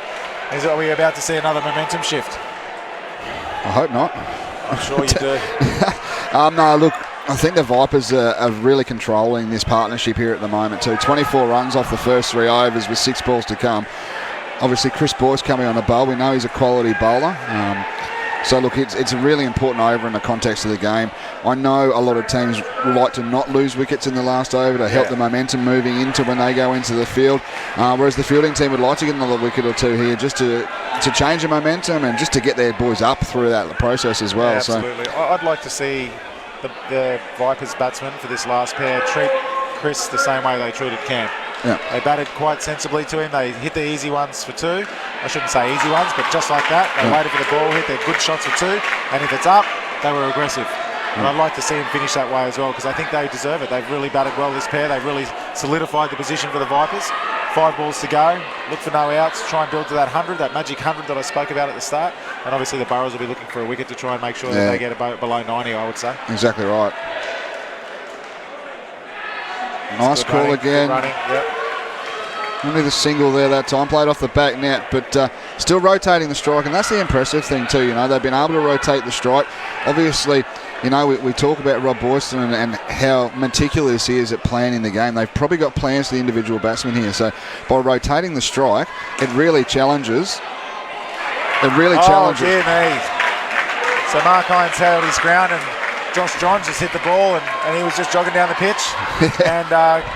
S2: are we about to see another momentum shift?
S3: I hope not.
S2: I'm sure you do.
S3: No, look, I think the Vipers are really controlling this partnership here at the moment too. 24 runs off the first 3 overs with 6 balls to come. Obviously, Chris Boyce coming on the bowl. We know he's a quality bowler. So, look, it's a really important over in the context of the game. I know a lot of teams would like to not lose wickets in the last over to help the momentum moving into when they go into the field, whereas the fielding team would like to get another wicket or 2 here just to change the momentum and just to get their boys up through that process as well.
S2: Yeah, absolutely. So I'd like to see the Vipers batsmen for this last pair treat Chris the same way they treated Cam.
S3: Yeah.
S2: They batted quite sensibly to him. They hit the easy ones for 2. I shouldn't say easy ones, but just like that. They waited for the ball, hit their good shots for 2, and if it's up, they were aggressive. And I'd like to see him finish that way as well, because I think they deserve it. They've really batted well this pair. They've really solidified the position for the Vipers. 5 balls to go. Look for no outs. Try and build to that 100, that magic 100 that I spoke about at the start. And obviously the Burrows will be looking for a wicket to try and make sure that they get below 90, I would say.
S3: Exactly right. Nice call again.
S2: Good running. Yep.
S3: Only the single there that time, played off the back net, but still rotating the strike, and that's the impressive thing too. They've been able to rotate the strike. Obviously, we talk about Rob Boyston and how meticulous he is at planning the game. They've probably got plans for the individual batsmen here, so by rotating the strike, it really challenges. Dear
S2: me. So Mark Hines held his ground, and Josh Johns just hit the ball, and he was just jogging down the pitch. And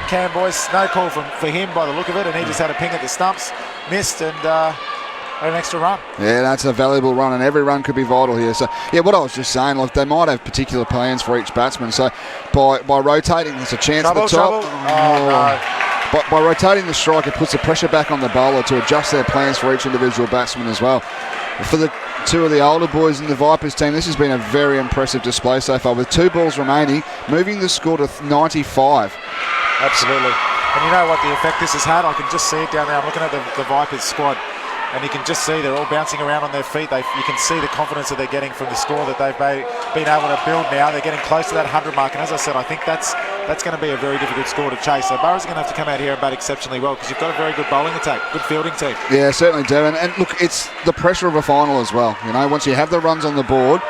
S2: Cam Boyce, no call for him by the look of it, and he just had a ping at the stumps, missed, and an extra run.
S3: Yeah, that's a valuable run, and every run could be vital here. So, what I was just saying, they might have particular plans for each batsman. So, by rotating, there's a chance at the top.
S2: No.
S3: By rotating the strike, it puts the pressure back on the bowler to adjust their plans for each individual batsman as well. For the 2 of the older boys in the Vipers team, this has been a very impressive display so far, with 2 balls remaining, moving the score to 95.
S2: Absolutely. And you know what the effect this has had? I can just see it down there. I'm looking at the Vipers squad, and you can just see they're all bouncing around on their feet. You can see the confidence that they're getting from the score that they've been able to build now. They're getting close to that 100 mark, and as I said, I think that's going to be a very difficult score to chase. So Burrows are going to have to come out here and bat exceptionally well, because you've got a very good bowling attack, good fielding team.
S3: Yeah, certainly do. And look, it's the pressure of a final as well. Once you have the runs on the board,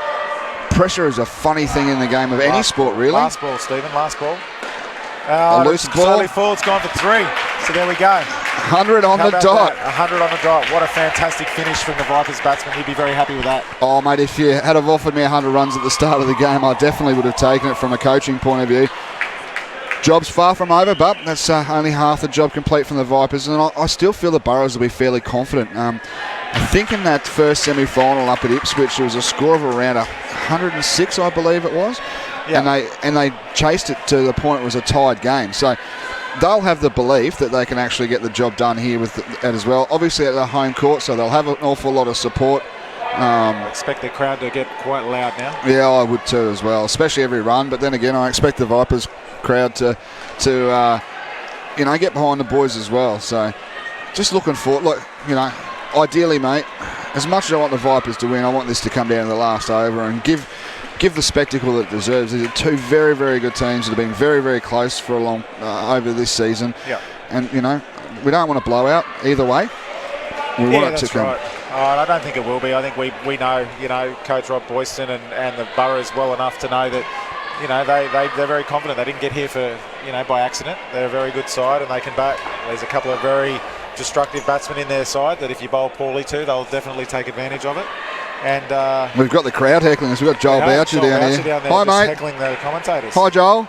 S3: pressure is a funny thing in the game of any sport, really.
S2: Last ball, Stephen, last ball.
S3: A loose ball.
S2: Slowly full, it's gone for 3. So there we go.
S3: 100 on the dot.
S2: 100 on the dot. What a fantastic finish from the Vipers batsman. He'd be very happy with that.
S3: Oh, mate, if you had have offered me 100 runs at the start of the game, I definitely would have taken it from a coaching point of view. Job's far from over, but that's only half the job complete from the Vipers, and I still feel the Burrows will be fairly confident. I think in that first semi-final up at Ipswich, there was a score of around 106, I believe it was. Yeah. And they chased it to the point it was a tied game. So they'll have the belief that they can actually get the job done here with that as well. Obviously at the home court, so they'll have an awful lot of support.
S2: I expect the crowd to get quite loud now.
S3: Yeah, I would too as well, especially every run. But then again, I expect the Vipers crowd to get behind the boys as well. So just looking for, ideally, mate, as much as I want the Vipers to win, I want this to come down to the last over and give the spectacle it deserves. These are 2 very, very good teams that have been very, very close for a long over this season.
S2: Yeah.
S3: and we don't want to blow out either way. We want it to come.
S2: Right. I don't think it will be. I think we know, Coach Rob Boyston and the Boroughs well enough to know that, they're very confident. They didn't get here for, by accident. They're a very good side and they can bat. There's a couple of very destructive batsmen in their side that if you bowl poorly to, they'll definitely take advantage of it. And
S3: we've got the crowd heckling us. We've got Joel Boucher down here. Hi, mate.
S2: Heckling the commentators.
S3: Hi, Joel.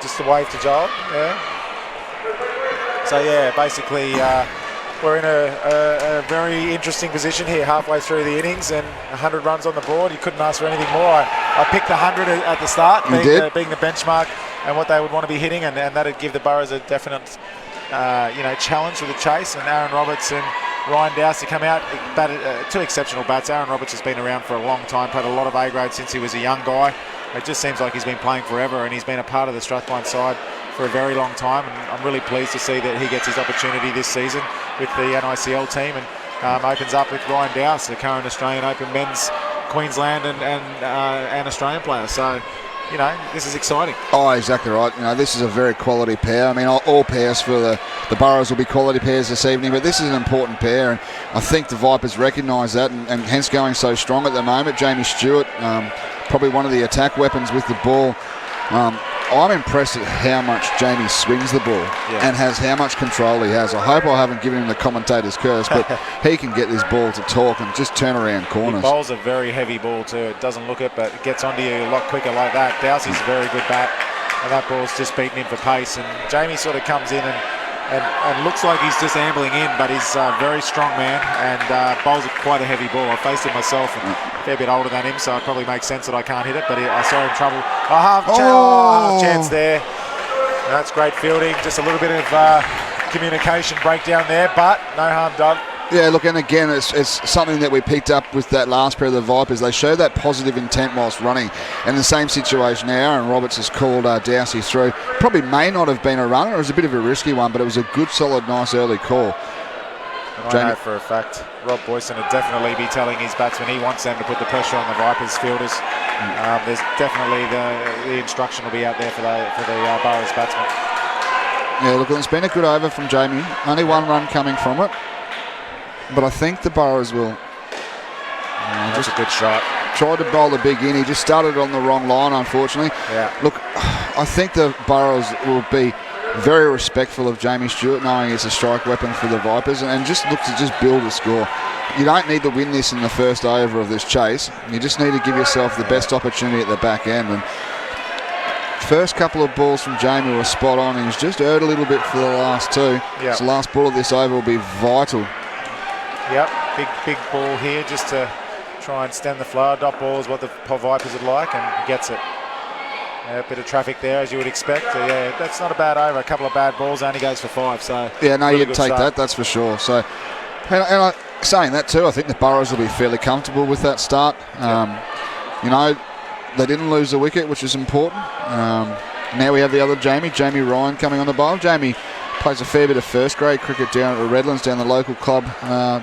S2: Just a wave to Joel. Yeah. So, basically... we're in a very interesting position here halfway through the innings and 100 runs on the board. You couldn't ask for anything more. I picked 100 at the start, being the benchmark and what they would want to be hitting, and that would give the Boroughs a definite challenge with the chase. And Aaron Roberts and Ryan Dowsey come out, batted, two exceptional bats. Aaron Roberts has been around for a long time, played a lot of A-grade since he was a young guy. It just seems like he's been playing forever, and he's been a part of the Strathclyde side for a very long time, and I'm really pleased to see that he gets his opportunity this season with the NICL team, and opens up with Ryan Dowse, the current Australian Open men's Queensland and Australian player. So, this is exciting.
S3: Oh, exactly right. This is a very quality pair. I mean, all pairs for the Boroughs will be quality pairs this evening, but this is an important pair, and I think the Vipers recognise that, and hence going so strong at the moment. Jamie Stewart, probably one of the attack weapons with the ball. I'm impressed at how much Jamie swings the ball and has how much control he has. I hope I haven't given him the commentator's curse, but he can get this ball to talk and just turn around corners.
S2: He bowls a very heavy ball too. It doesn't look it, but it gets onto you a lot quicker like that. Dowsey's a very good bat, and that ball's just beating him for pace. And Jamie sort of comes in and looks like he's just ambling in, but he's a very strong man and bowls quite a heavy ball. I faced him myself, and a fair bit older than him, so it probably makes sense that I can't hit it, but I saw him trouble. Half chance there. And that's great fielding. Just a little bit of communication breakdown there, but no harm done.
S3: Yeah, look, and again, it's something that we picked up with that last pair of the Vipers. They show that positive intent whilst running. In the same situation now, Aaron Roberts has called Dowsey through. Probably may not have been a runner. It was a bit of a risky one, but it was a good, solid, nice early call.
S2: And I know for a fact Rob Boyson would definitely be telling his batsmen he wants them to put the pressure on the Vipers fielders. There's definitely the instruction will be out there for the Boroughs batsmen.
S3: Yeah, look, it's been a good over from Jamie. Only one run coming from it. But I think the Boroughs will
S2: just a good shot.
S3: Tried to bowl the big in. He just started on the wrong line, unfortunately.
S2: Yeah.
S3: Look, I think the Boroughs will be very respectful of Jamie Stewart, knowing it's a strike weapon for the Vipers, and just look to just build a score. You don't need to win this in the first over of this chase. You just need to give yourself the best opportunity at the back end. And first couple of balls from Jamie were spot on. He's just erred a little bit for the last two.
S2: Yep.
S3: So the last ball of this over will be vital.
S2: Yep, big ball here just to try and stem the flow. Dot ball is what the Vipers would like, and he gets it. A bit of traffic there, as you would expect. Yeah, that's not a bad over. A couple of bad balls, only goes for 5. So
S3: yeah, no,
S2: really
S3: you'd take that, that's for sure. So, and saying that too, I think the Boroughs will be fairly comfortable with that start. They didn't lose the wicket, which is important. Now we have the other Jamie Ryan coming on the bowl. Jamie plays a fair bit of first grade cricket down at the Redlands, down the local club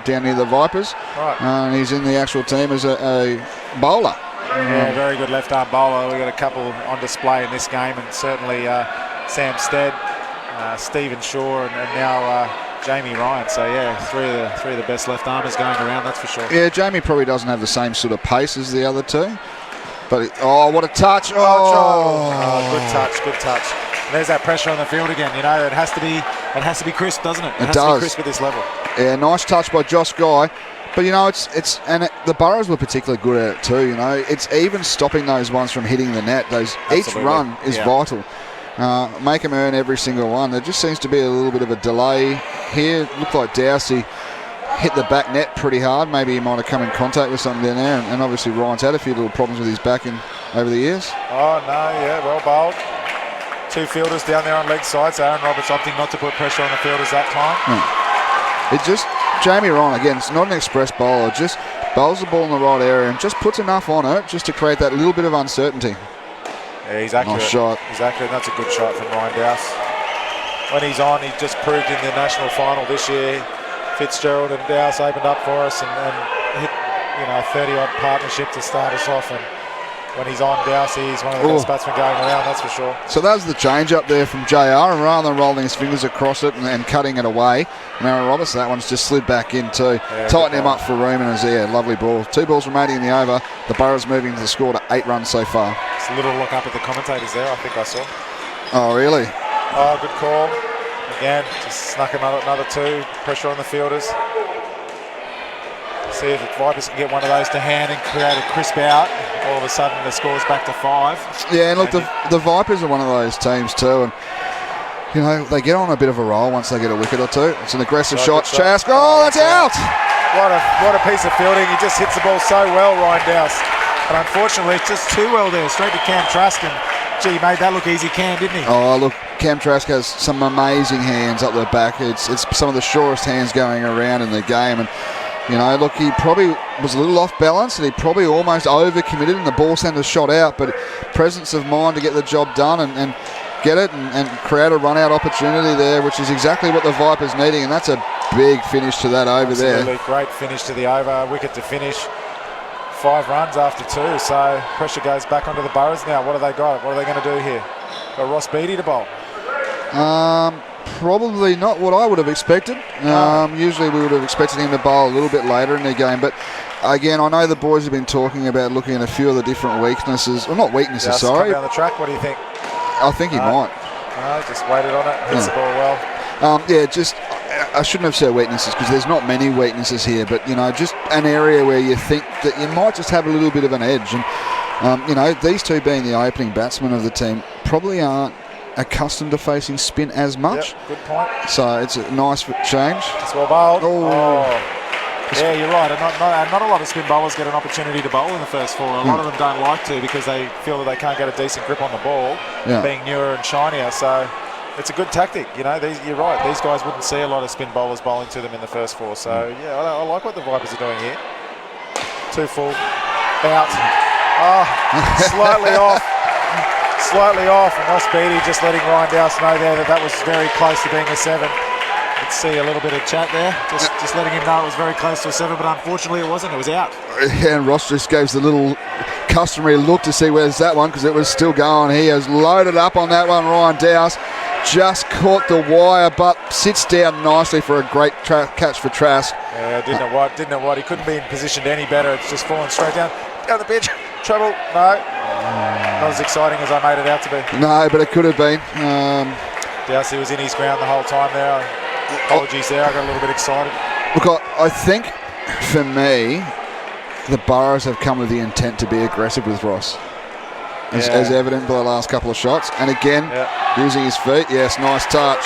S3: down near the Vipers.
S2: Right.
S3: And he's in the actual team as a bowler.
S2: Yeah, very good left-arm bowler. We've got a couple on display in this game, and certainly Sam Stead, Stephen Shaw, and now Jamie Ryan. So yeah, three of the best left-armers going around, that's for sure.
S3: Yeah, Jamie probably doesn't have the same sort of pace as the other two. But, what a touch.
S2: Good touch. And there's that pressure on the field again. It has to be crisp, doesn't it? It has to be crisp at this level.
S3: Yeah, nice touch by Josh Guy. But the Boroughs were particularly good at it too. It's even stopping those ones from hitting the net. Each run is vital. Make them earn every single one. There just seems to be a little bit of a delay here. Looked like Dowsey hit the back net pretty hard. Maybe he might have come in contact with something down there. And obviously Ryan's had a few little problems with his back over the years.
S2: Oh no, yeah, well bowled. Two fielders down there on leg side. So Aaron Roberts opting not to put pressure on the fielders that time. Jamie Ryan, again, it's not an express bowler, just bowls the ball in the right area and just puts enough on it just to create that little bit of uncertainty. Yeah, he's accurate.
S3: Nice shot.
S2: Exactly, and that's a good shot from Ryan Dowse. When he's on, he just proved in the national final this year. Fitzgerald and Dowse opened up for us and hit a 30-odd partnership to start us off, and when he's on, Dowsey is one of the best batsmen going around, that's for sure.
S3: So that was the change up there from JR, and rather than rolling his fingers across it and cutting it away, Mara Roberts, that one's just slid back in too. Tighten him up for room, and Azia, lovely ball. 2 balls remaining in the over. The Burrows moving to the score to 8 runs so far.
S2: It's a little look up at the commentators there, I think I saw.
S3: Oh, really?
S2: Oh, good call. Again, just snuck another 2. Pressure on the fielders. See if the Vipers can get one of those to hand and create a crisp out. All of a sudden, the score's back to 5.
S3: Yeah, and look, the Vipers are one of those teams too, and you know they get on a bit of a roll once they get a wicket or two. It's an aggressive shot. Trask. Oh, that's out!
S2: What a piece of fielding. He just hits the ball so well, Ryan Dowse. But unfortunately, it's just too well there, straight to Cam Trask. And gee, he made that look easy, Cam, didn't he?
S3: Oh, look, Cam Trask has some amazing hands up the back. It's some of the surest hands going around in the game, and you know, look, he probably was a little off balance and he probably almost overcommitted and the ball centre shot out, but presence of mind to get the job done and get it and create a run-out opportunity there, which is exactly what the Vipers needing, and that's a big finish to that over there.
S2: Great finish to the over, wicket to finish. 5 runs after 2, so pressure goes back onto the Burrows now. What have they got? What are they going to do here? Got Ross Beattie to bowl.
S3: Probably not what I would have expected. Usually we would have expected him to bowl a little bit later in the game, but again, I know the boys have been talking about looking at a few of the different weaknesses. Well, not weaknesses, sorry.
S2: Come down the track, what do you think?
S3: I think he might.
S2: No, just waited on it, hits the ball well.
S3: I shouldn't have said weaknesses because there's not many weaknesses here, but you know, just an area where you think that you might just have a little bit of an edge, and you know, these two being the opening batsmen of the team probably aren't accustomed to facing spin as much.
S2: Yep, good point.
S3: So it's a nice change.
S2: It's well bowled.
S3: Oh.
S2: Yeah, you're right. And not a lot of spin bowlers get an opportunity to bowl in the first 4. A lot of them don't like to because they feel that they can't get a decent grip on the ball, being newer and shinier. So it's a good tactic. You know, you're right. These guys wouldn't see a lot of spin bowlers bowling to them in the first 4. So yeah, I like what the Vipers are doing here. 2 full, out. Oh, slightly off. Slightly off, and Ross Beattie just letting Ryan Dowse know there that was very close to being a 7. Let's see a little bit of chat there, just letting him know it was very close to a 7, but unfortunately it wasn't, it was out.
S3: Yeah, and Ross just gives the little customary look to see where's that one, because it was still going. He has loaded up on that one. Ryan Dowse just caught the wire, but sits down nicely for a great catch for Trask.
S2: Yeah, didn't know what. He couldn't be in position any better. It's just falling straight down the pitch. Trouble, no. Not as exciting as I made it out to be.
S3: No, but it could have been.
S2: Dowsey was in his ground the whole time there. Apologies there, I got a little bit excited.
S3: Look, I think for me, the Burrows have come with the intent to be aggressive with Ross. As evident by the last couple of shots. And again, using his feet. Yes, nice touch.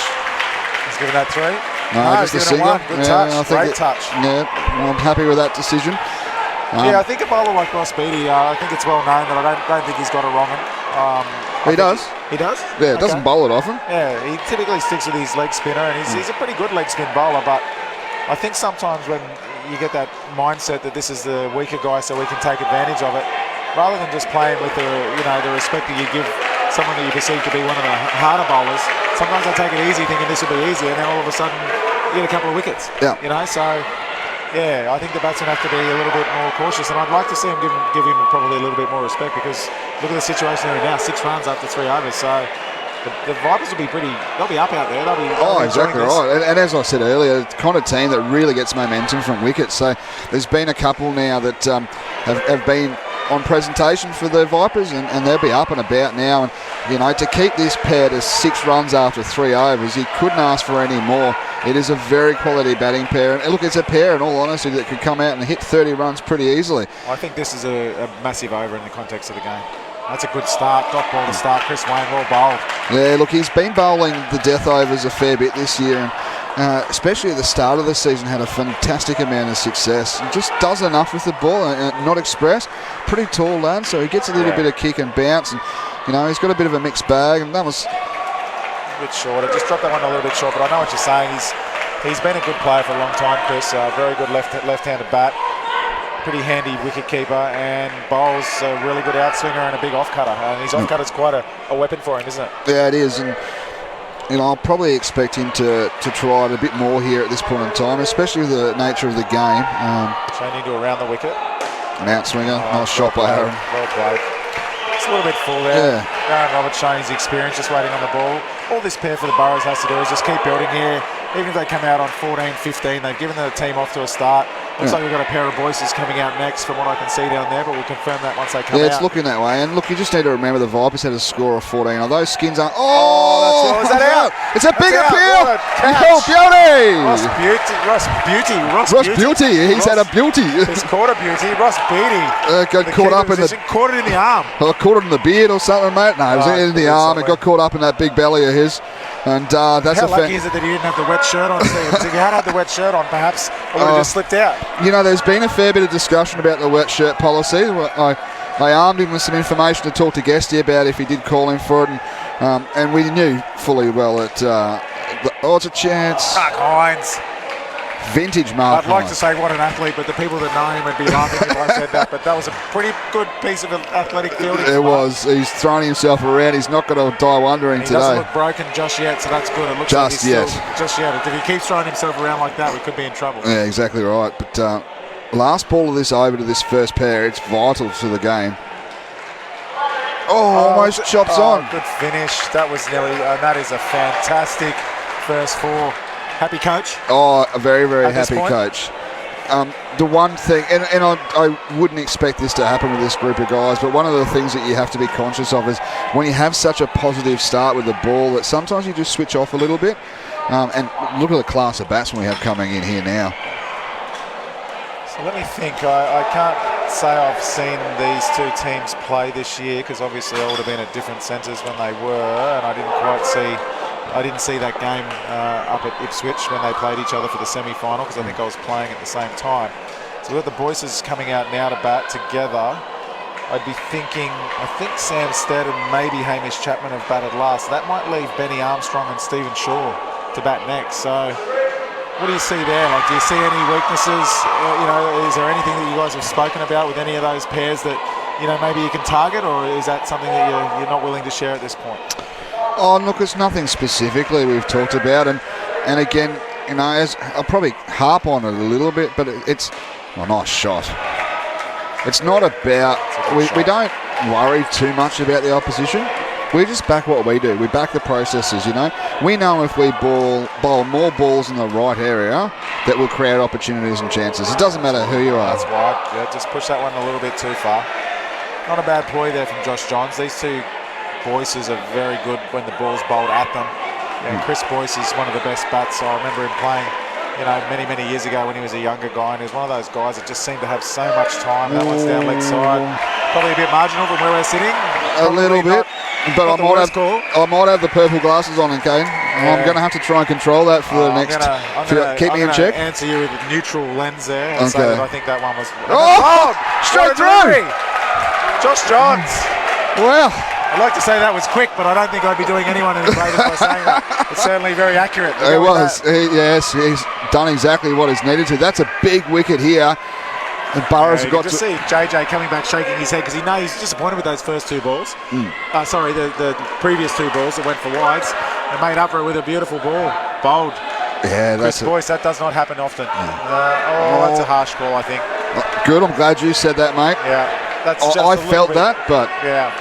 S2: He's given that 3.
S3: No, just a single.
S2: Good touch, great touch.
S3: Yeah, I'm happy with that decision.
S2: I think a bowler like Ross Beattie, I think it's well known that I don't think he's got a wrong one.
S3: He does.
S2: He does?
S3: Yeah, doesn't bowl it often.
S2: Yeah, he typically sticks with his leg spinner, and he's a pretty good leg spin bowler, but I think sometimes when you get that mindset that this is the weaker guy so we can take advantage of it, rather than just playing with the respect that you give someone that you perceive to be one of the harder bowlers, sometimes I take it easy thinking this will be easy, and then all of a sudden you get a couple of wickets.
S3: Yeah.
S2: You know, so yeah, I think the batsmen have to be a little bit more cautious, and I'd like to see him give him probably a little bit more respect, because look at the situation they're in now, 6 runs after 3 overs, so the Vipers will be they'll be up out there. They'll be
S3: exactly right. And as I said earlier, it's the kind of team that really gets momentum from wickets. So there's been a couple now that have been on presentation for the Vipers, and they'll be up and about now. And you know, to keep this pair to 6 runs after 3 overs, you couldn't ask for any more. It is a very quality batting pair, and look, it's a pair in all honesty that could come out and hit 30 runs pretty easily.
S2: I think this is a massive over in the context of the game. That's a good start, dot ball to start. Chris Wayne well bowled.
S3: Yeah, look, he's been bowling the death overs a fair bit this year, and especially at the start of the season had a fantastic amount of success. He just does enough with the ball, and not express. Pretty tall lad, so he gets a little bit of kick and bounce, and you know, he's got a bit of a mixed bag, and that was
S2: a bit short. I just dropped that one a little bit short, but I know what you're saying. He's been a good player for a long time, Chris. Very good left-handed bat. Pretty handy wicket keeper, and bowls a really good outswinger and a big off-cutter. And his off-cutter's quite a weapon for him, isn't it?
S3: Yeah, it is. And you know, I'll probably expect him to try it a bit more here at this point in time, especially with the nature of the game.
S2: Changing to around the wicket.
S3: An outswinger, nice shot by Aaron.
S2: Well played. It's a little bit full there. Aaron Roberts showing his experience, just waiting on the ball. All this pair for the Burrows has to do is just keep building here. Even if they come out on 14-15, they've given the team off to a start. Looks like we've got a pair of Boyces coming out next from what I can see down there, but we'll confirm that once they come out.
S3: Yeah, it's looking that way. And look, you just need to remember the Vipers had a score of 14. Now, those skins are...
S2: Is that out?
S3: It's a big appeal!
S2: Oh,
S3: Beauty!
S2: Ross Beauty.
S3: He's had a beauty.
S2: He's caught a beauty. Ross Beatty.
S3: Got caught up in the...
S2: Caught it in the arm.
S3: Caught it in the beard or something, mate. No, it was in the arm. It got caught up in that big belly of his. And that's
S2: How lucky is it that he didn't have the wet shirt on, Stevens? If he had the wet shirt on, perhaps it would have just slipped out.
S3: You know, there's been a fair bit of discussion about the wet shirt policy. I armed him with some information to talk to Guesty about if he did call him for it. And we knew fully well that it's a chance.
S2: Mark Hines.
S3: Vintage Mark
S2: I'd like
S3: Hines.
S2: to say what an athlete, but the people that know him would be laughing if I said that. But that was a pretty good piece of athletic fielding.
S3: It was. He's thrown himself around. He's not going to die wondering today.
S2: He doesn't look broken just yet, so that's good. It looks
S3: just
S2: like he's
S3: yet.
S2: still just yet. If he keeps throwing himself around like that, we could be in trouble.
S3: Yeah, exactly right. But last ball of this over to this first pair, it's vital to the game. Almost chops on.
S2: Good finish. That was nearly, and that is a fantastic first four. Happy coach?
S3: A very, very happy
S2: point?
S3: coach. The one thing, and I wouldn't expect this to happen with this group of guys, but one of the things that you have to be conscious of is when you have such a positive start with the ball that sometimes you just switch off a little bit. And look at the class of batsmen we have coming in here now.
S2: So let me think. I can't say I've seen these two teams play this year because obviously I would have been at different centres when they were, and I didn't see that game up at Ipswich when they played each other for the semi-final because I think I was playing at the same time. So we've got the Boyces coming out now to bat together. I'd be thinking, I think Sam Stead and maybe Hamish Chapman have batted last. That might leave Benny Armstrong and Stephen Shaw to bat next. So what do you see there? Like, do you see any weaknesses? Is there anything that you guys have spoken about with any of those pairs that, maybe you can target, or is that something that you're not willing to share at this point?
S3: Oh, look, it's nothing specifically we've talked about. And again, as I'll probably harp on it a little bit, but it's a nice shot. It's not about, we don't worry too much about the opposition. We just back what we do. We back the processes, We know if we bowl more balls in the right area, that will create opportunities and chances. It doesn't matter who you are.
S2: That's right. Yeah, just push that one a little bit too far. Not a bad ploy there from Josh Johns. These two Boyces are very good when the ball's bowled at them. Chris Boyce is one of the best bats. I remember him playing, many, many years ago when he was a younger guy, and he was one of those guys that just seemed to have so much time. That one's down leg side. Probably a bit marginal from where we're sitting.
S3: A little bit. But I might have the purple glasses on, Kane. Yeah. I'm going to have to try and control that for the next. Keep me in check.
S2: Answer you with a neutral lens there. And say that I think that one was.
S3: Straight through.
S2: Josh Johns.
S3: Wow.
S2: I'd like to say that was quick, but I don't think I'd be doing anyone any favours by saying that. It's certainly very accurate.
S3: It was. He's done exactly what is needed to. That's a big wicket here. And Burrows have got to
S2: see JJ coming back shaking his head because he knows he's disappointed with those first two balls. The previous two balls that went for wides and made up for it with a beautiful ball. Bowled.
S3: Yeah, that's
S2: Chris Boyce, that does not happen often. That's a harsh call, I think.
S3: Good, I'm glad you said that, mate.
S2: Yeah, that's just
S3: I felt that, but
S2: yeah,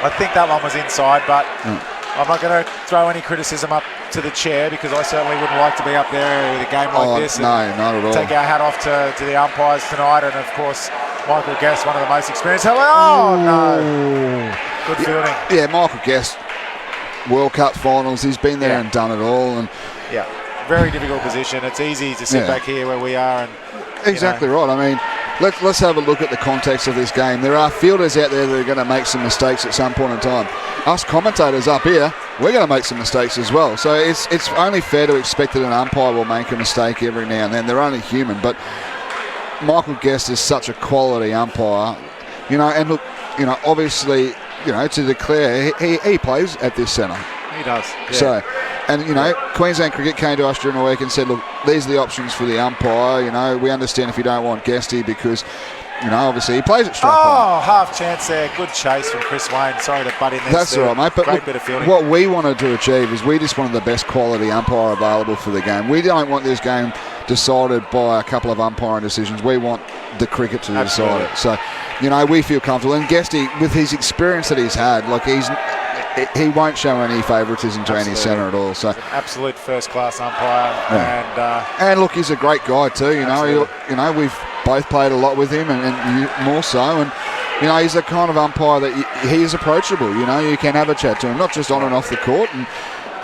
S2: I think that one was inside, but I'm not going to throw any criticism up to the chair because I certainly wouldn't like to be up there with a game like this.
S3: No, not at all.
S2: Take our hat off to the umpires tonight, and of course Michael Guest, one of the most experienced. Oh no! Good fielding.
S3: Yeah, Michael Guest, World Cup finals. He's been there and done it all, and
S2: very difficult position. It's easy to sit back here where we are, and
S3: exactly right. I mean, let's have a look at the context of this game. There are fielders out there that are going to make some mistakes at some point in time. Us commentators up here, we're going to make some mistakes as well. So it's only fair to expect that an umpire will make a mistake every now and then. They're only human, but Michael Guest is such a quality umpire, and look, obviously, to declare he plays at this centre.
S2: He does. Yeah.
S3: So, and Queensland Cricket came to us during the week and said, look, these are the options for the umpire. We understand if you don't want Guesty because, obviously he plays at strike.
S2: Half chance there. Good chase from Chris Wayne. Sorry to butt in there.
S3: That's all right, mate. But
S2: great bit of fielding.
S3: What we wanted to achieve is we just wanted the best quality umpire available for the game. We don't want this game decided by a couple of umpiring decisions. We want the cricket to decide it. So, you know, we feel comfortable. And Guesty, with his experience that he's had, like he won't show any favouritism to any centre at all. So
S2: he's an absolute first-class umpire,
S3: and look, he's a great guy too. You know, we've both played a lot with him, and more so. And you know, he's the kind of umpire that he is approachable. You know, you can have a chat to him, not just on and off the court. And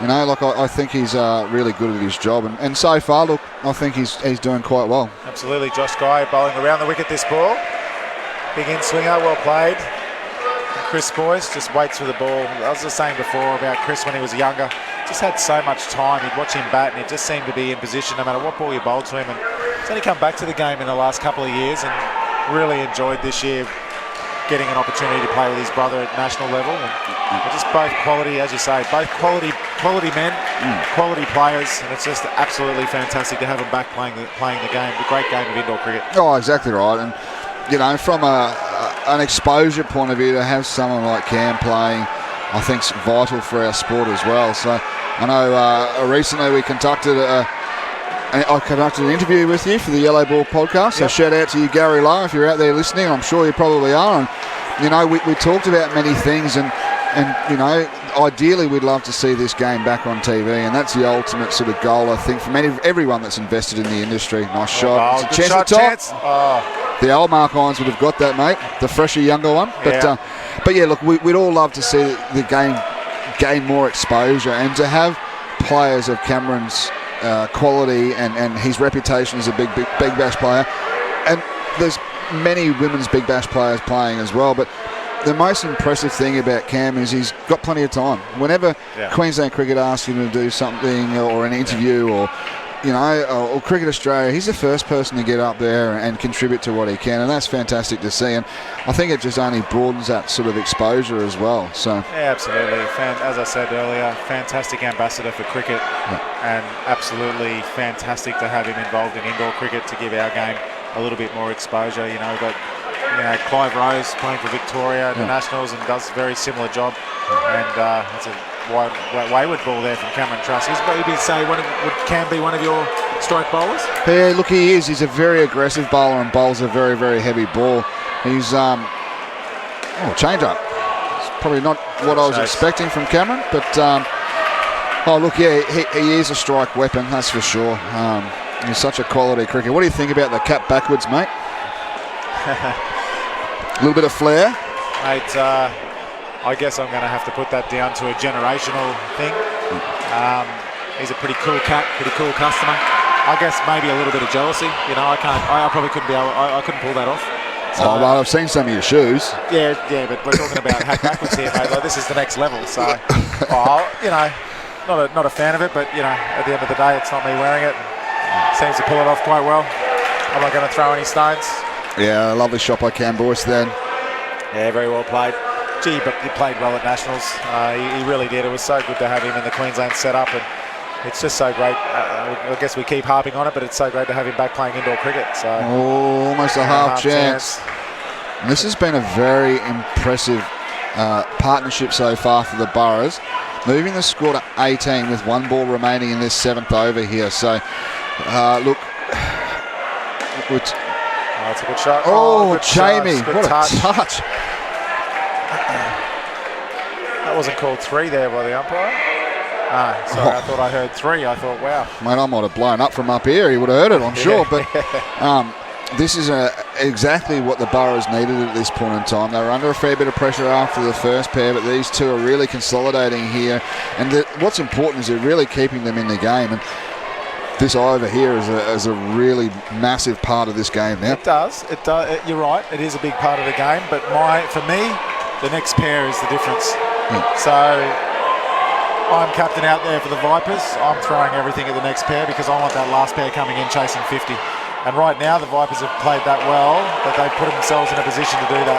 S3: you know, like I think he's really good at his job. And so far, look, I think he's doing quite well.
S2: Absolutely, Josh Guy bowling around the wicket this ball. Big in-swinger, well played. Chris Boyce just waits for the ball. I was just saying before about Chris when he was younger. Just had so much time. You'd watch him bat and he just seemed to be in position no matter what ball you bowled to him. And he's only come back to the game in the last couple of years and really enjoyed this year getting an opportunity to play with his brother at national level. And just both quality, as you say, both quality men, quality players. And it's just absolutely fantastic to have them back playing the game, the great game of indoor cricket.
S3: Oh, exactly right. And you know, from an exposure point of view, to have someone like Cam playing, I think is vital for our sport as well. So I know recently we conducted an interview with you for the Yellow Ball podcast. So shout out to you, Gary Lowe, if you're out there listening. I'm sure you probably are. And you know, we talked about many things, and you know, ideally we'd love to see this game back on TV, and that's the ultimate sort of goal, I think, from everyone that's invested in the industry. Nice shot.
S2: It's a chance at top.
S3: The old Mark Irons would have got that, mate. The fresher, younger one. But yeah, look, we'd all love to see the game gain more exposure, and to have players of Cameron's quality and his reputation as a big bash player. And there's many women's big bash players playing as well, but the most impressive thing about Cam is he's got plenty of time. Whenever Queensland Cricket asks him to do something or an interview or you know, or Cricket Australia, he's the first person to get up there and contribute to what he can, and that's fantastic to see. And I think it just only broadens that sort of exposure as well. So
S2: yeah, absolutely. As I said earlier, fantastic ambassador for cricket, and absolutely fantastic to have him involved in indoor cricket to give our game a little bit more exposure. You know, but Clive Rose playing for Victoria at the Nationals and does a very similar job, and it's a wayward ball there from Cameron Truss. Would Cam be one of your strike bowlers?
S3: Yeah, look, he is. He's a very aggressive bowler and bowls a very, very heavy ball. He's change up. It's probably not what I was expecting from Cameron, but he is a strike weapon, that's for sure. He's such a quality cricketer. What do you think about the cap backwards, mate? A little bit of flair,
S2: mate. I guess I'm going to have to put that down to a generational thing. He's a pretty cool cat, pretty cool customer. I guess maybe a little bit of jealousy. You know, I probably couldn't I couldn't pull that off. So,
S3: well, I've seen some of your shoes.
S2: Yeah, but we're talking about hat backwards here, mate. Like, this is the next level. So, you know, not a fan of it, but you know, at the end of the day, it's not me wearing it. Seems to pull it off quite well. I'm not going to throw any stones.
S3: Yeah, lovely shot by Cam Boyce then.
S2: Yeah, very well played. Gee, but he played well at Nationals. He really did. It was so good to have him in the Queensland setup, and it's just so great. I guess we keep harping on it, but it's so great to have him back playing indoor cricket. So
S3: almost a half chance. And this has been a very impressive partnership so far for the Boroughs, moving the score to 18 with one ball remaining in this 7th over here. So look,
S2: that's a good shot.
S3: Good Jamie, what a touch.
S2: That wasn't called 3 there by the umpire. Sorry, I thought I heard 3. I thought, wow.
S3: Mate, I might have blown up from up here. He would have heard it, I'm sure. But this is exactly what the Boroughs needed at this point in time. They were under a fair bit of pressure after the first pair, but these two are really consolidating here. And what's important is they're really keeping them in the game. And this over here is a really massive part of this game now.
S2: It does. You're right. It is a big part of the game. But for me, the next pair is the difference. So I'm captain out there for the Vipers. I'm throwing everything at the next pair because I want that last pair coming in chasing 50. And right now the Vipers have played that well that they've put themselves in a position to do that.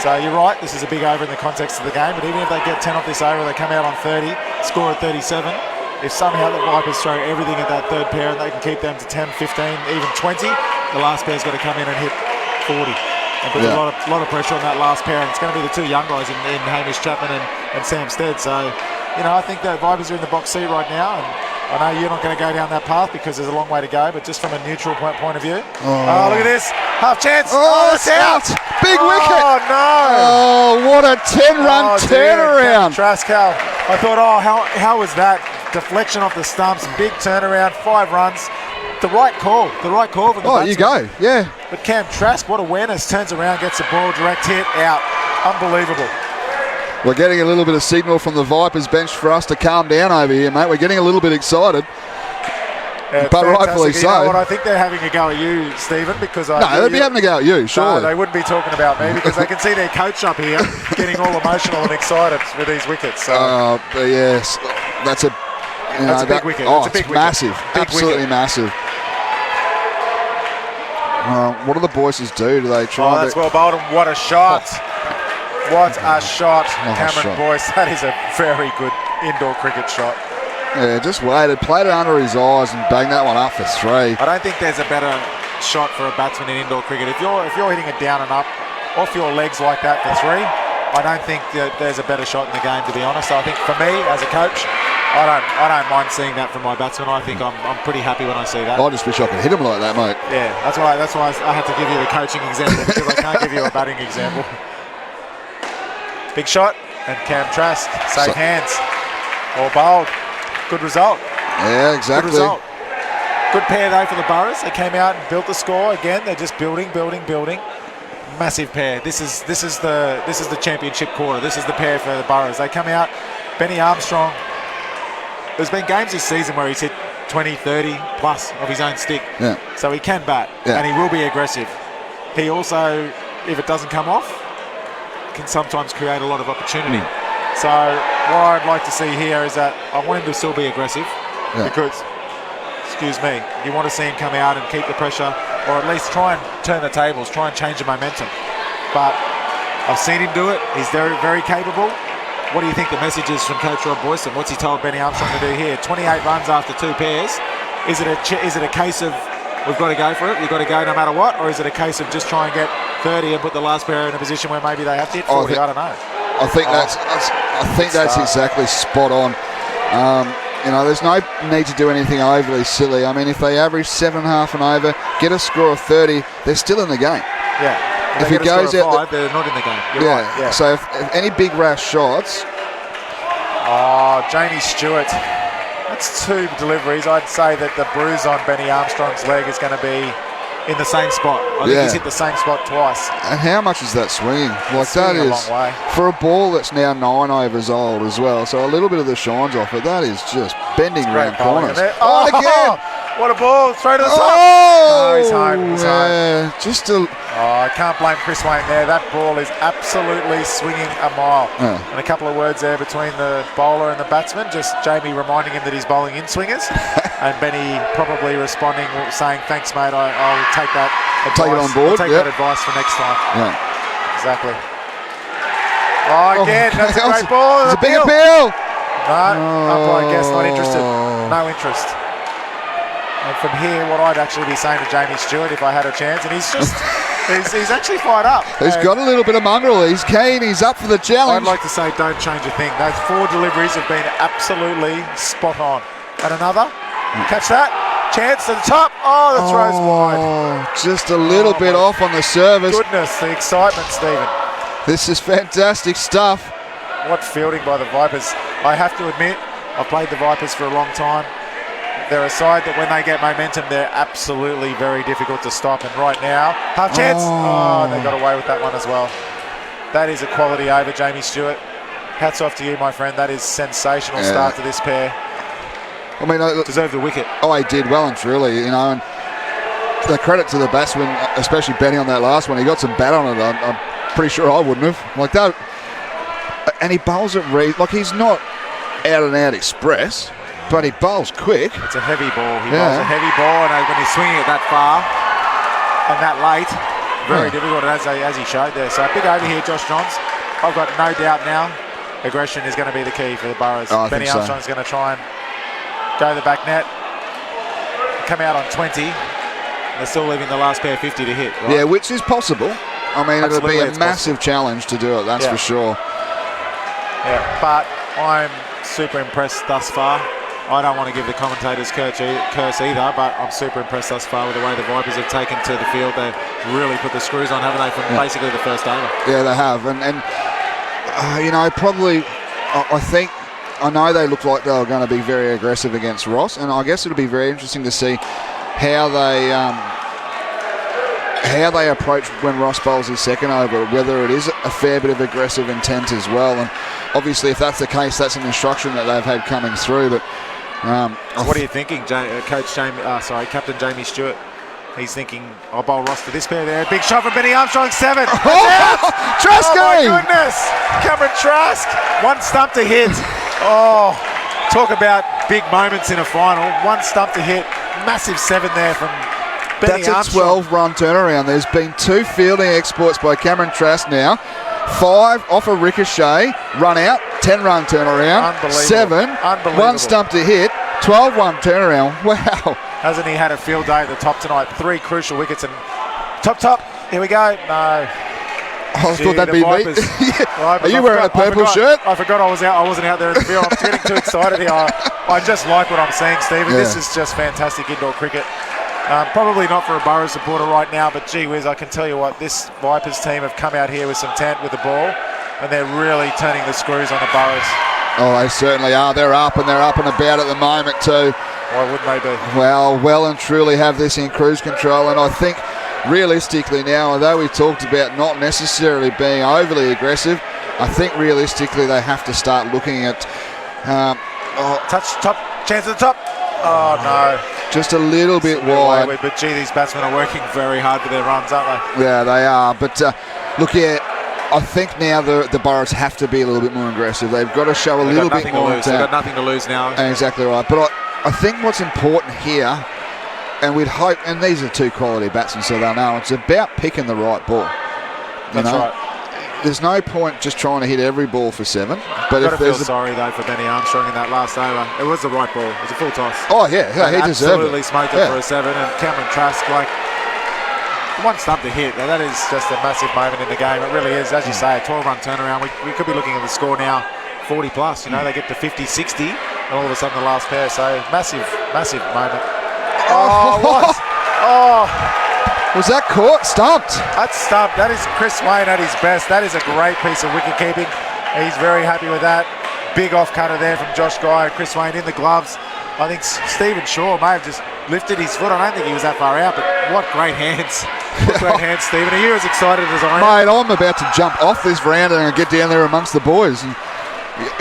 S2: So you're right, this is a big over in the context of the game, but even if they get 10 off this over, they come out on 30, score at 37. If somehow the Vipers throw everything at that third pair and they can keep them to 10, 15, even 20, the last pair's got to come in and hit 40. And put a lot of pressure on that last pair, and it's going to be the two young guys in Hamish Chapman and Sam Stead. So, you know, I think the Vipers are in the box seat right now, and I know you're not going to go down that path because there's a long way to go, but just from a neutral point of view. Oh, look at this. Half chance.
S3: Oh, that's out. Big wicket.
S2: Oh, no.
S3: Oh, what a 10-run turnaround.
S2: Traskell. I thought, how was that? Deflection off the stumps, big turnaround, 5 runs. The right call from the batsman.
S3: Oh, you go, yeah.
S2: But Cam Trask, what awareness, turns around, gets the ball, direct hit, out. Unbelievable.
S3: We're getting a little bit of signal from the Vipers bench for us to calm down over here, mate. We're getting a little bit excited.
S2: Yeah,
S3: but rightfully so.
S2: You know what? I think they're having a go at you, Stephen, because
S3: no, they'd be having a go at you, surely.
S2: No, they wouldn't be talking about me because they can see their coach up here getting all emotional and excited with these wickets. So.
S3: But yes, that's a
S2: big wicket.
S3: Oh,
S2: it's a big wicket.
S3: Massive,
S2: big
S3: absolutely
S2: wicket.
S3: massive. What do the boys do? Do they try?
S2: Oh, that's well bowled, and what a shot! What a shot,
S3: What a
S2: Cameron
S3: shot.
S2: Boyce. That is a very good indoor cricket shot.
S3: Yeah, just waited, played it under his eyes, and banged that one up for 3.
S2: I don't think there's a better shot for a batsman in indoor cricket. If you're hitting it down and up off your legs like that for 3, I don't think that there's a better shot in the game, to be honest. I think for me as a coach, I don't mind seeing that from my batsman. I think I'm pretty happy when I see that.
S3: I just wish I could hit him like that, mate.
S2: Yeah, that's why I had to give you the coaching example because I can't give you a batting example. Big shot, and Cam Trask, safe hands, all bowled. Good result.
S3: Yeah, exactly.
S2: Good result. Good pair though for the Boroughs. They came out and built the score again. They're just building. Massive pair. This is the championship quarter. This is the pair for the Boroughs. They come out. Benny Armstrong. There's been games this season where he's hit 20, 30 plus of his own stick.
S3: Yeah.
S2: So he can bat and he will be aggressive. He also, if it doesn't come off, can sometimes create a lot of opportunity. So what I'd like to see here is that I want him to still be aggressive because, excuse me, you want to see him come out and keep the pressure or at least try and turn the tables, try and change the momentum. But I've seen him do it. He's very, very capable. What do you think the message is from Coach Rob Boyson? What's he told Benny Armstrong to do here? 28 runs after 2 pairs. Is it a case of we've got to go for it, we've got to go no matter what, or is it a case of just try and get 30 and put the last pair in a position where maybe they have to hit 40? I don't know.
S3: I think that's exactly spot on. There's no need to do anything overly silly. I mean, if they average 7.5 and over, get a score of 30, they're still in the game.
S2: Yeah.
S3: If he goes out,
S2: they're not in the game. You're right. Yeah.
S3: So if any big rash shots.
S2: Oh, Jamie Stewart. That's 2 deliveries. I'd say that the bruise on Benny Armstrong's leg is going to be in the same spot. I think he's hit the same spot twice.
S3: And how much is that swinging? Like that
S2: swinging
S3: is
S2: a long way.
S3: For a ball that's now 9 overs old as well. So a little bit of the shine's off it. That is just bending around corners.
S2: Oh,
S3: again!
S2: What a ball! Straight to the top.
S3: Oh,
S2: he's home. He's home.
S3: Just a.
S2: Oh, I can't blame Chris Wayne there. That ball is absolutely swinging a mile. And a couple of words there between the bowler and the batsman. Just Jamie reminding him that he's bowling in swingers, and Benny probably responding, saying, "Thanks, mate. I'll take that advice.
S3: Take it on board.
S2: I'll take that advice for next time."
S3: Yeah.
S2: Exactly. Oh, again, that's a great ball.
S3: It's a big appeal.
S2: No, umpire guess not interested. No interest. And from here, what I'd actually be saying to Jamie Stewart if I had a chance, and he's just, he's actually fired up.
S3: He's got a little bit of mongrel. He's keen. He's up for the challenge.
S2: I'd like to say don't change a thing. Those 4 deliveries have been absolutely spot on. And another, catch that. Chance to the top. Oh, the throw's wide.
S3: Just a little bit off on the service.
S2: Goodness, the excitement, Stephen.
S3: This is fantastic stuff.
S2: What fielding by the Vipers. I have to admit, I've played the Vipers for a long time. They're a side that when they get momentum, they're absolutely very difficult to stop. And right now, half chance. Oh, they got away with that one as well. That is a quality over, Jamie Stewart. Hats off to you, my friend. That is sensational start to this pair.
S3: I mean,
S2: deserve the wicket.
S3: Oh, he did well and truly, and the credit to the batsman, especially Benny on that last one. He got some bat on it. I'm pretty sure I wouldn't have. Like that. And he bowls it, like he's not out and out express, but he bowls quick.
S2: It's a heavy ball. He bowls a heavy ball, and when he's swinging it that far and that late, very difficult, as he showed there. So big over here, Josh Johns. I've got no doubt now aggression is going to be the key for the Boroughs. Benny Armstrong's going to try and go the back net, come out on 20. They're still leaving the last pair 50 to hit, right?
S3: Yeah, which is possible. I mean,
S2: absolutely,
S3: it'll be a massive challenge to do it, that's for sure.
S2: Yeah, but I'm super impressed thus far. I don't want to give the commentators curse either, but I'm super impressed thus far with the way the Vipers have taken to the field. They've really put the screws on, haven't they, from basically the first over?
S3: Yeah, they have. And you know, probably, I know they look like they were going to be very aggressive against Ross, and I guess it'll be very interesting to see how they approach when Ross bowls his second over, whether it is a fair bit of aggressive intent as well. And obviously, if that's the case, that's an instruction that they've had coming through. But
S2: so what are you thinking, Captain Jamie Stewart? He's thinking, I'll bowl Ross to this pair there. Big shot from Benny Armstrong, 7.
S3: Trask!
S2: Oh my goodness! Cameron Trask, 1 stump to hit. Oh, talk about big moments in a final. 1 stump to hit, massive 7 there from Benny Armstrong.
S3: That's a 12-run turnaround. There's been 2 fielding exploits by Cameron Trask now. 5 off a ricochet, run out, 10-run turnaround.
S2: Unbelievable.
S3: 7,
S2: Unbelievable.
S3: 1 stump to hit, 12-run turnaround. Wow.
S2: Hasn't he had a field day at the top tonight? 3 crucial wickets and top. Here we go. No.
S3: I thought that'd be me.
S2: Well,
S3: Are you wearing a purple shirt?
S2: I forgot I wasn't out there in the field. I'm getting too excited here. I just like what I'm seeing, Stephen.
S3: Yeah.
S2: This is just fantastic indoor cricket. Probably not for a Borough supporter right now, but gee whiz, I can tell you what, this Vipers team have come out here with some tent with the ball, and they're really turning the screws on the Boroughs.
S3: Oh, they certainly are. They're up and about at the moment too.
S2: Why wouldn't they be?
S3: Well and truly have this in cruise control, and I think realistically now, although we talked about not necessarily being overly aggressive, I think realistically they have to start looking at
S2: touch top, chance at the top. Oh no.
S3: Just a little bit wide.
S2: But gee, these batsmen are working very hard for their runs, aren't they?
S3: Yeah, they are. But look, I think now the Boroughs have to be a little bit more aggressive. They've got to show a little bit more intent.
S2: They've got nothing to lose now.
S3: Exactly right. But I think what's important here, and we'd hope, and these are 2 quality batsmen, so they'll know, it's about picking the right ball.
S2: That's right.
S3: There's no point just trying to hit every ball for 7. But
S2: I've got to feel sorry though for Benny Armstrong in that last over. It was the right ball. It was a full toss.
S3: Oh yeah, he deserved it.
S2: Absolutely smoked it for a 7. And Cameron Trask, like 1 stump to hit. Now that is just a massive moment in the game. It really is. As you say, a 12-run turnaround. We could be looking at the score now, 40 plus. You know, they get to 50, 60, and all of a sudden the last pair. So massive moment. Oh, what? Oh.
S3: Was that caught? Stumped.
S2: That's stumped. That is Chris Wayne at his best. That is a great piece of wicket keeping. He's very happy with that. Big off cutter there from Josh Guy and Chris Wayne in the gloves. I think Stephen Shaw may have just lifted his foot. I don't think he was that far out, but what great hands. What great hands, Stephen. Are you as excited as I am?
S3: Mate, I'm about to jump off this veranda and get down there amongst the boys. And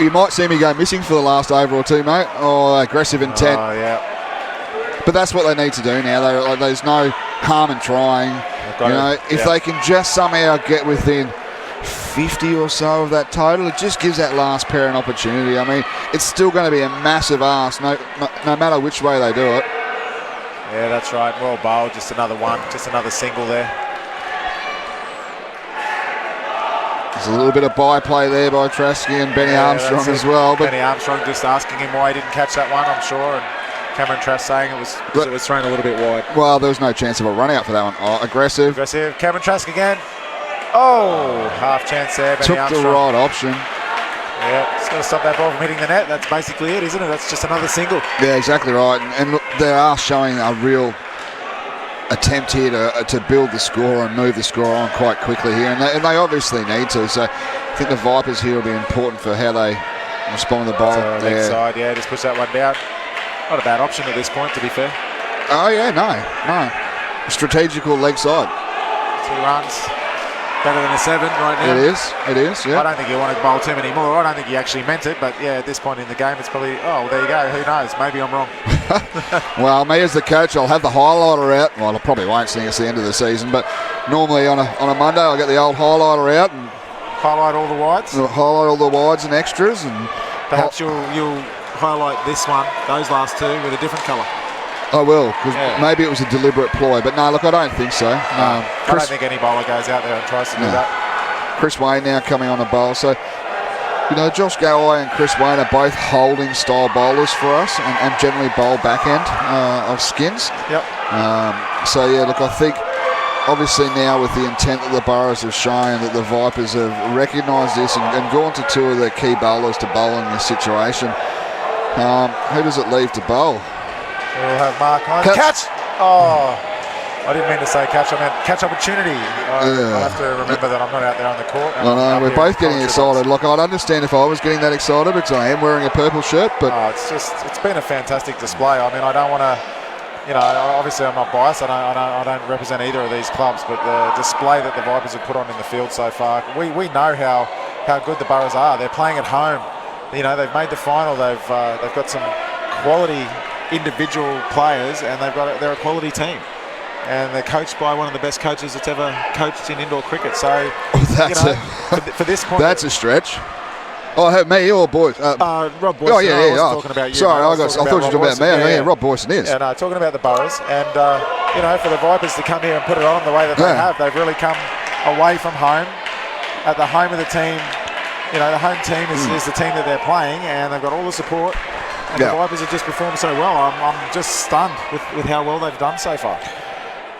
S3: you might see me go missing for the last over or 2, mate. Oh, aggressive intent.
S2: Oh, yeah.
S3: But that's what they need to do now. There's no harm in trying. If they can just somehow get within 50 or so of that total, it just gives that last pair an opportunity. I mean, it's still going to be a massive ask, no matter which way they do it.
S2: Yeah, that's right. Well bowled. Just another one. Just another single there.
S3: There's a little bit of byplay there by Trasky and Benny Armstrong as well. But
S2: Benny Armstrong just asking him why he didn't catch that one, I'm sure. And Cameron Trask saying it was because it was thrown a little bit wide.
S3: Well, there was no chance of a run out for that one. Oh, aggressive.
S2: Cameron Trask again. Oh, half chance there. Benny Armstrong.
S3: The right option.
S2: Yeah, it's got to stop that ball from hitting the net. That's basically it, isn't it? That's just another single.
S3: Yeah, exactly right. And look, they are showing a real attempt here to build the score and move the score on quite quickly here. And they obviously need to. So I think the Vipers here will be important for how they respond to the ball.
S2: Leg side, just push that one down. Not a bad option at this point, to be fair.
S3: Oh, yeah, no. Strategical leg side.
S2: 2 runs. Better than a 7 right now.
S3: It is, yeah.
S2: I don't think you want to bowl too many more. I don't think he actually meant it, but yeah, at this point in the game, it's probably, there you go. Who knows? Maybe I'm wrong.
S3: Well, me as the coach, I'll have the highlighter out. Well, I probably won't seeing it's the end of the season, but normally on a Monday, I'll get the old highlighter out and
S2: highlight all the wides.
S3: Highlight all the wides and extras, and
S2: perhaps you'll highlight this one, those last 2, with a different colour.
S3: I will, because maybe it was a deliberate ploy. But no, look, I don't think so.
S2: I don't think any bowler goes out there and tries to do that.
S3: Chris Wayne now coming on a bowl. So, Josh Gowai and Chris Wayne are both holding style bowlers for us and generally bowl backhand of skins.
S2: Yep.
S3: Look, I think obviously now with the intent that the Boroughs have shown, that the Vipers have recognised this and gone to 2 of their key bowlers to bowl in this situation. Who does it leave to bowl?
S2: We'll have Mark Hines. Catch! Oh, I didn't mean to say catch. I meant catch opportunity. I'll have to remember that I'm not out there on the court.
S3: I know, we're both getting excited. Look, I'd understand if I was getting that excited because I am wearing a purple shirt, but...
S2: it's been a fantastic display. I mean, I don't want to... obviously I'm not biased. I don't represent either of these clubs, but the display that the Vipers have put on in the field so far, we know how good the Boroughs are. They're playing at home. They've made the final. They've got some quality individual players, and they're a quality team. And they're coached by one of the best coaches that's ever coached in indoor cricket. So, for this point,
S3: that's a stretch. Oh, me or Boyce?
S2: Rob Boyce.
S3: Oh, yeah.
S2: Talking about you.
S3: Sorry, I thought you were talking about me. Yeah, Rob Boyce is.
S2: Yeah, no, talking about the Boroughs. And, for the Vipers to come here and put it on the way that they have, they've really come away from home, at the home of the team. The home team is the team that they're playing, and they've got all the support. And the Vipers have just performed so well. I'm just stunned with how well they've done so far.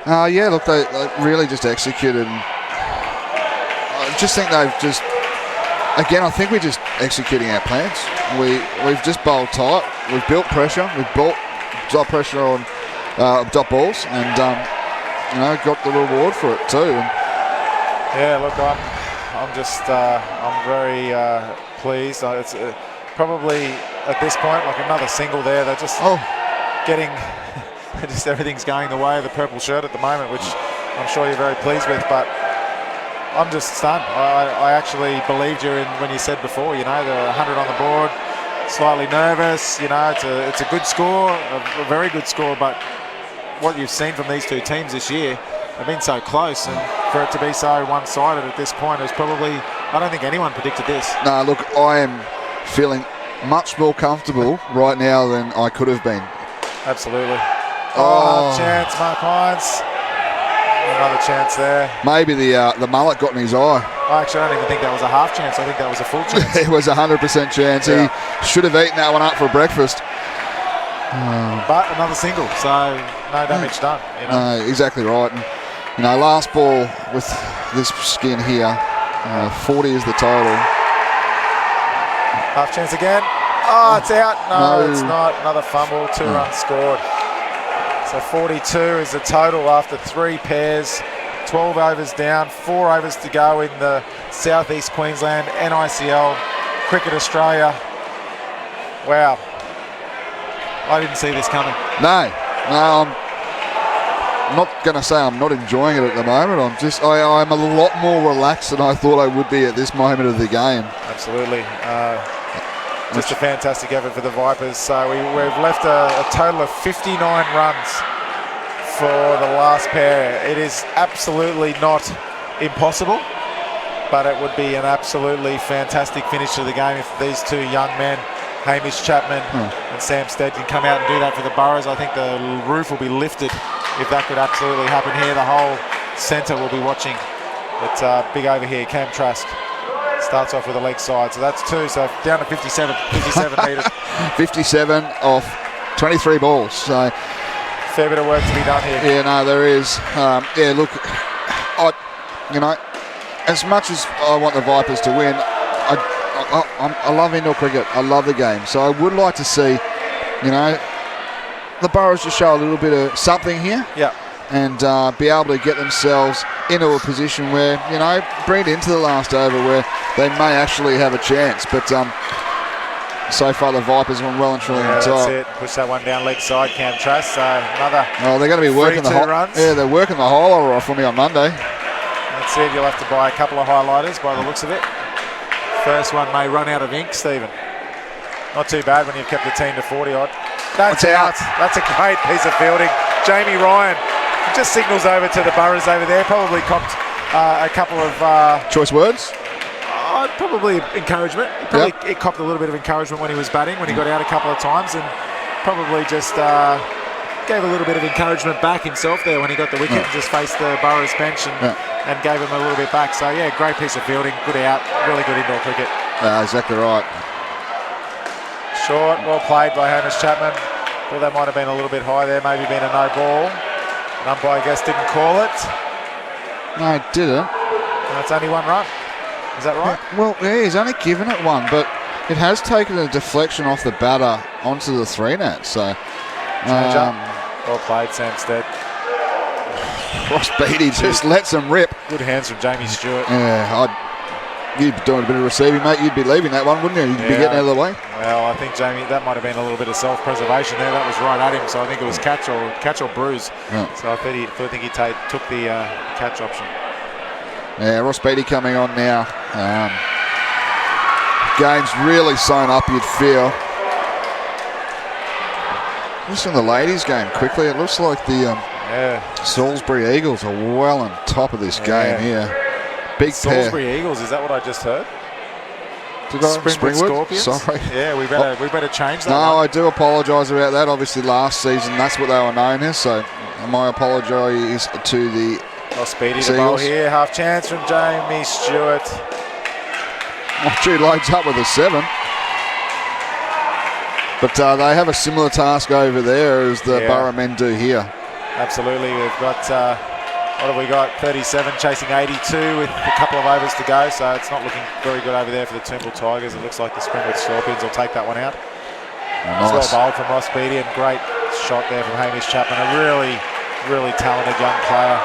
S3: Look, they really just executed. I just think they've just... Again, I think we're just executing our plans. We've just bowled tight. We've built pressure. We've built dot pressure on dot balls, and got the reward for it too.
S2: Yeah, look, I'm very pleased. It's probably at this point like another single there. They're just getting just everything's going the way of the purple shirt at the moment, which I'm sure you're very pleased with, but I'm just stunned. I actually believed you when you said before, the 100 on the board, slightly nervous, it's a good score, a very good score, but what you've seen from these two teams this year, they've been so close, and for it to be so one-sided at this point is probably, I don't think anyone predicted this.
S3: No, look, I am feeling much more comfortable right now than I could have been.
S2: Absolutely. Half chance, Mark Hines. Another chance there.
S3: Maybe the mullet got in his eye.
S2: I actually don't even think that was a half chance. I think that was a full chance.
S3: It was a 100% chance. Yeah. He should have eaten that one up for breakfast.
S2: But another single, so no damage done.
S3: Exactly right. And, last ball with this skin here, 40 is the total.
S2: Half chance again. Oh, it's out. No, it's not. Another fumble, 2 runs scored. So 42 is the total after 3 pairs, 12 overs down, 4 overs to go in the South East Queensland NICL Cricket Australia. Wow. I didn't see this coming.
S3: No, I'm not going to say I'm not enjoying it at the moment. I'm a lot more relaxed than I thought I would be at this moment of the game.
S2: Absolutely. Just a fantastic effort for the Vipers. So we've left a total of 59 runs for the last pair. It is absolutely not impossible, but it would be an absolutely fantastic finish to the game if these two young men, Hamish Chapman and Sam Stead, can come out and do that for the Boroughs. I think the roof will be lifted if that could absolutely happen here. The whole centre will be watching. It's big over here, Cam Trask. Starts off with a leg side, so that's 2, so down to 57 metres.
S3: 57 off 23 balls, so...
S2: Fair bit of work to be done here.
S3: Yeah, no, there is. Look, as much as I want the Vipers to win, I love indoor cricket. I love the game, so I would like to see, the Boroughs just show a little bit of something here.
S2: Yeah.
S3: And be able to get themselves into a position where, bring it into the last over where they may actually have a chance. But so far the Vipers went well and truly on top.
S2: That's it. Push that one down leg side, Cam Trask. So another.
S3: Oh, they're going to be working the
S2: runs.
S3: Yeah, they're working the highlighter off for me on Monday.
S2: That's it. You'll have to buy a couple of highlighters by the looks of it. First one may run out of ink, Stephen. Not too bad when you've kept the team to 40 odd. That's out. That's a great piece of fielding. Jamie Ryan just signals over to the Boroughs over there. Probably copped a couple of...
S3: choice words?
S2: Probably encouragement. It copped a little bit of encouragement when he was batting, when he got out a couple of times, and probably just gave a little bit of encouragement back himself there when he got the wicket and just faced the Boroughs bench and gave him a little bit back. So, yeah, great piece of fielding. Good out. Really good indoor cricket.
S3: Exactly right.
S2: Short, well played by Hamish Chapman. Thought that might have been a little bit high there, maybe been a no ball. An umpire, I guess, didn't call it.
S3: No, it didn't.
S2: And it's only 1 run. Is that right?
S3: Yeah, he's only given it 1, but it has taken a deflection off the batter onto the 3-net. So,
S2: well played, Sam Stead.
S3: Ross Beattie just lets him rip.
S2: Good hands from Jamie Stewart.
S3: Yeah, you'd be doing a bit of receiving, mate. You'd be leaving that one, wouldn't you? You'd be getting out of the way.
S2: Well, I think, Jamie, that might have been a little bit of self-preservation there. That was right at him, so I think it was catch or bruise. Yeah. So I think he took the catch option.
S3: Yeah, Ross Beattie coming on now. Game's really sewn up, you'd feel. Just in the ladies' game quickly, it looks like the Salisbury Eagles are well on top of this game here. Big
S2: Salisbury
S3: pair.
S2: Eagles, is that what I just heard?
S3: Springwood
S2: Scorpions?
S3: Sorry.
S2: Yeah, we better change that.
S3: No, I do apologise about that. Obviously, last season that's what they were known as. So my apologies to the
S2: Ross Beattie to bowl here. Half chance from Jamie Stewart.
S3: Jude loads up with a 7. But they have a similar task over there as the Borough men do here.
S2: Absolutely. We've got, what have we got? 37 chasing 82 with a couple of overs to go. So it's not looking very good over there for the Toombul Tigers. It looks like the Springwood Scorpions will take that one out.
S3: Nice.
S2: Well bowled from Ross Beattie, and great shot there from Hamish Chapman. A really, really talented young player.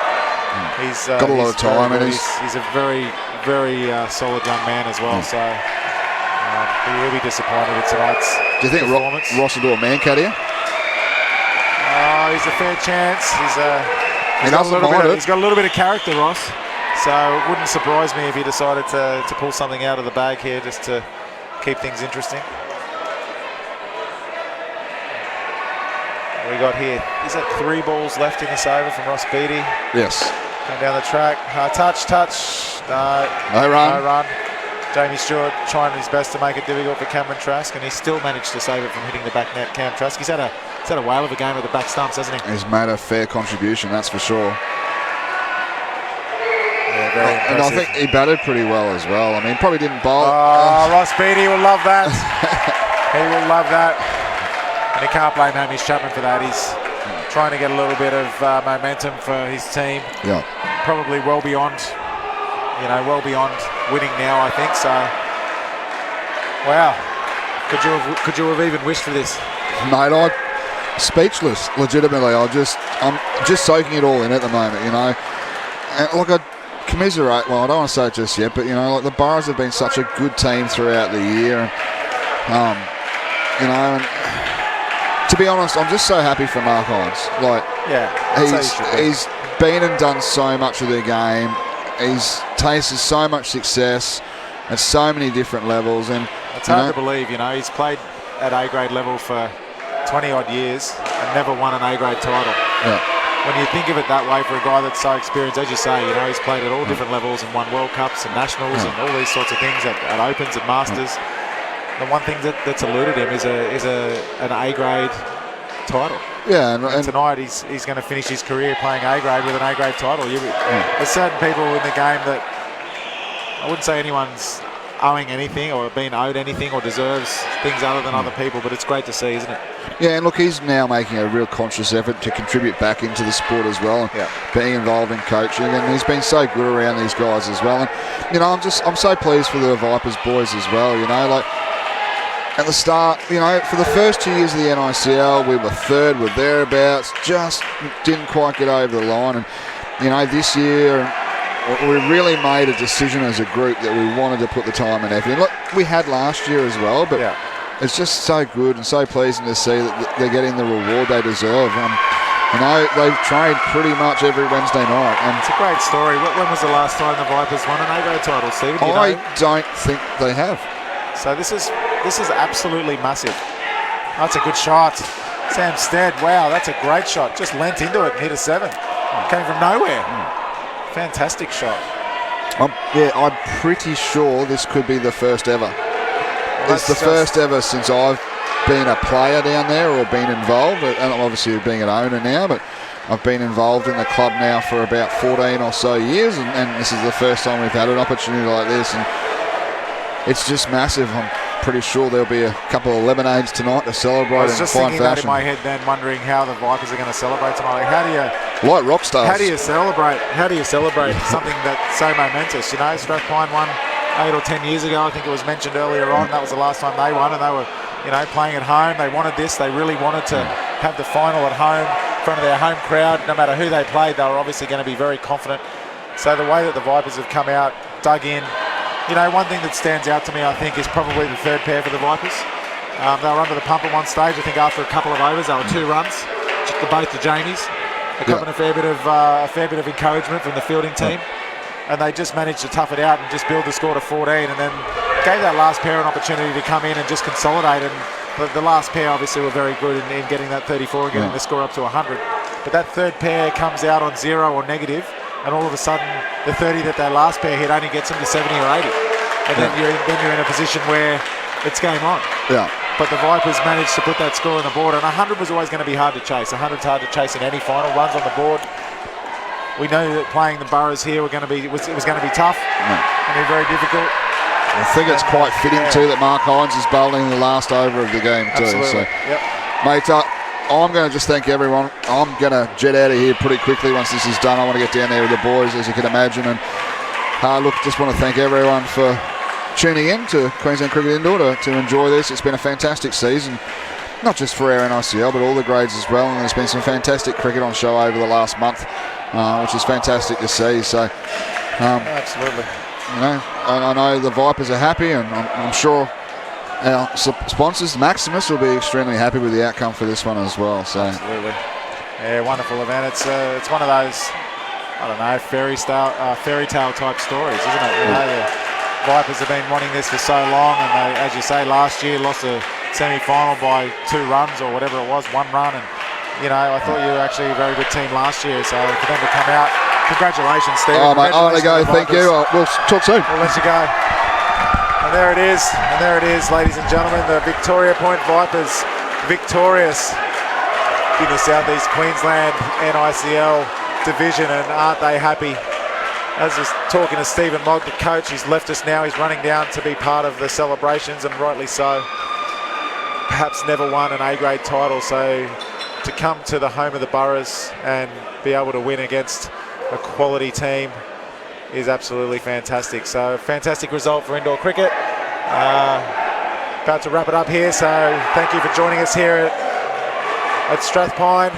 S2: He's
S3: got a lot of time in his.
S2: He's a very, very solid young man as well. So he'll be disappointed with tonight's
S3: Do you think
S2: performance.
S3: Ross will do a man cut here?
S2: Oh, he's a fair chance. He's got a little bit of character, Ross. So it wouldn't surprise me if he decided to pull something out of the bag here just to keep things interesting. What we got here? Is that 3 balls left in this over from Ross Beattie?
S3: Yes.
S2: Coming down the track. Touch. No run. Jamie Stewart trying his best to make it difficult for Cameron Trask, and he still managed to save it from hitting the back net. Cam Trask, he's had a whale of a game at the back stumps, hasn't he?
S3: He's made a fair contribution, that's for sure.
S2: Yeah, very impressive.
S3: And I think he batted pretty well as well. I mean, probably didn't bowl.
S2: Ross Beattie will love that. He will love that. And you can't blame Hamish Chapman for that. He's trying to get a little bit of momentum for his team.
S3: Yeah.
S2: Probably well beyond winning now, I think. So, wow. Could you have even wished for this?
S3: Mate, I'm speechless, legitimately. I'm just soaking it all in at the moment, you know. And look, I commiserate, well, I don't want to say it just yet, but, you know, like the Boroughs have been such a good team throughout the year. And, you know, and to be honest, I'm just so happy for Mark Hines. Like, he's been and done so much of the game. He's tasted so much success at so many different levels, and
S2: it's hard to believe. You know, he's played at A-grade level for 20 odd years and never won an A-grade title.
S3: Yeah.
S2: When you think of it that way, for a guy that's so experienced, as you say, you know, he's played at all different levels and won World Cups and Nationals and all these sorts of things at Opens, at Masters. The one thing that's eluded him is an A-grade title.
S3: Yeah,
S2: and tonight he's going to finish his career playing A-grade with an A-grade title. There's certain people in the game that I wouldn't say anyone's owing anything or being owed anything or deserves things other than other people, but it's great to see, isn't it?
S3: Yeah, and look, he's now making a real conscious effort to contribute back into the sport as well, and being involved in coaching, and he's been so good around these guys as well. And you know, I'm so pleased for the Vipers boys as well. You know, like, at the start, you know, for the first 2 years of the NICL, we were third, we're thereabouts, just didn't quite get over the line. And, you know, this year, we really made a decision as a group that we wanted to put the time and effort in. Look, we had last year as well, but it's just so good and so pleasing to see that they're getting the reward they deserve. You know, they've trained pretty much every Wednesday night. And
S2: it's a great story. When was the last time the Vipers won an A-grade title, Stephen?
S3: I don't think they have.
S2: So this is absolutely massive. That's a good shot. Sam Stead, wow, that's a great shot. Just leant into it and hit a 7. Came from nowhere. Fantastic shot.
S3: I'm pretty sure this could be the first ever. It's the first ever since I've been a player down there or been involved. And I'm obviously being an owner now, but I've been involved in the club now for about 14 or so years, and this is the first time we've had an opportunity like this. And it's just massive. I'm pretty sure there'll be a couple of lemonades tonight to celebrate. I was
S2: just thinking that in my head then, wondering how the Vipers are going to celebrate tonight.
S3: Like rock stars.
S2: How do you celebrate? How do you celebrate something that's so momentous? You know, Strathpine won 8 or 10 years ago. I think it was mentioned earlier on. That was the last time they won, and they were, playing at home. They wanted this. They really wanted to have the final at home in front of their home crowd. No matter who they played, they were obviously going to be very confident. So the way that the Vipers have come out, dug in, one thing that stands out to me, I think, is probably the third pair for the Vipers. They were under the pump at one stage. I think after a couple of overs, they were 2 runs, both the Jamies. A fair bit of encouragement from the fielding team, and they just managed to tough it out and just build the score to 14, and then gave that last pair an opportunity to come in and just consolidate. And the last pair obviously were very good in getting that 34 and getting the score up to 100. But that third pair comes out on 0 or negative, and all of a sudden the 30 that their last pair hit only gets them to 70 or 80, and then you're in a position where it's game on.
S3: Yeah.
S2: But the Vipers managed to put that score on the board, and 100 was always going to be hard to chase. 100's hard to chase in any final. Runs on the board. We know that playing the Boroughs here was going to be tough and be very difficult.
S3: I think it's quite fitting too that Mark Hines is bowling the last over of the game too.
S2: Absolutely.
S3: So, mate, I'm going to just thank everyone. I'm going to jet out of here pretty quickly once this is done. I want to get down there with the boys, as you can imagine, and look, just want to thank everyone for tuning in to Queensland Cricket Indoor to enjoy this. It's been a fantastic season, not just for our NICL, but all the grades as well. And there's been some fantastic cricket on show over the last month, which is fantastic to see. So,
S2: absolutely.
S3: I know the Vipers are happy, and I'm sure our sponsors, Maximus, will be extremely happy with the outcome for this one as well. So,
S2: absolutely. Yeah, wonderful event. It's one of those, I don't know, fairy tale type stories, isn't it? The Vipers have been wanting this for so long, and they, as you say, last year lost a semi-final by 2 runs or whatever it was, 1 run, and I thought you were actually a very good team last year. So for them to come out, congratulations, Steve.
S3: Oh, mate, I want to go. Thank you. We'll talk soon.
S2: We'll let you go. And there it is, ladies and gentlemen, the Victoria Point Vipers victorious in the South East Queensland NICL division, and aren't they happy? As I was talking to Stephen Mogg, the coach, he's left us now. He's running down to be part of the celebrations, and rightly so. Perhaps never won an A-grade title, so to come to the home of the Boroughs and be able to win against a quality team is absolutely fantastic. So fantastic result for indoor cricket. About to wrap it up here, so thank you for joining us here at Strathpine.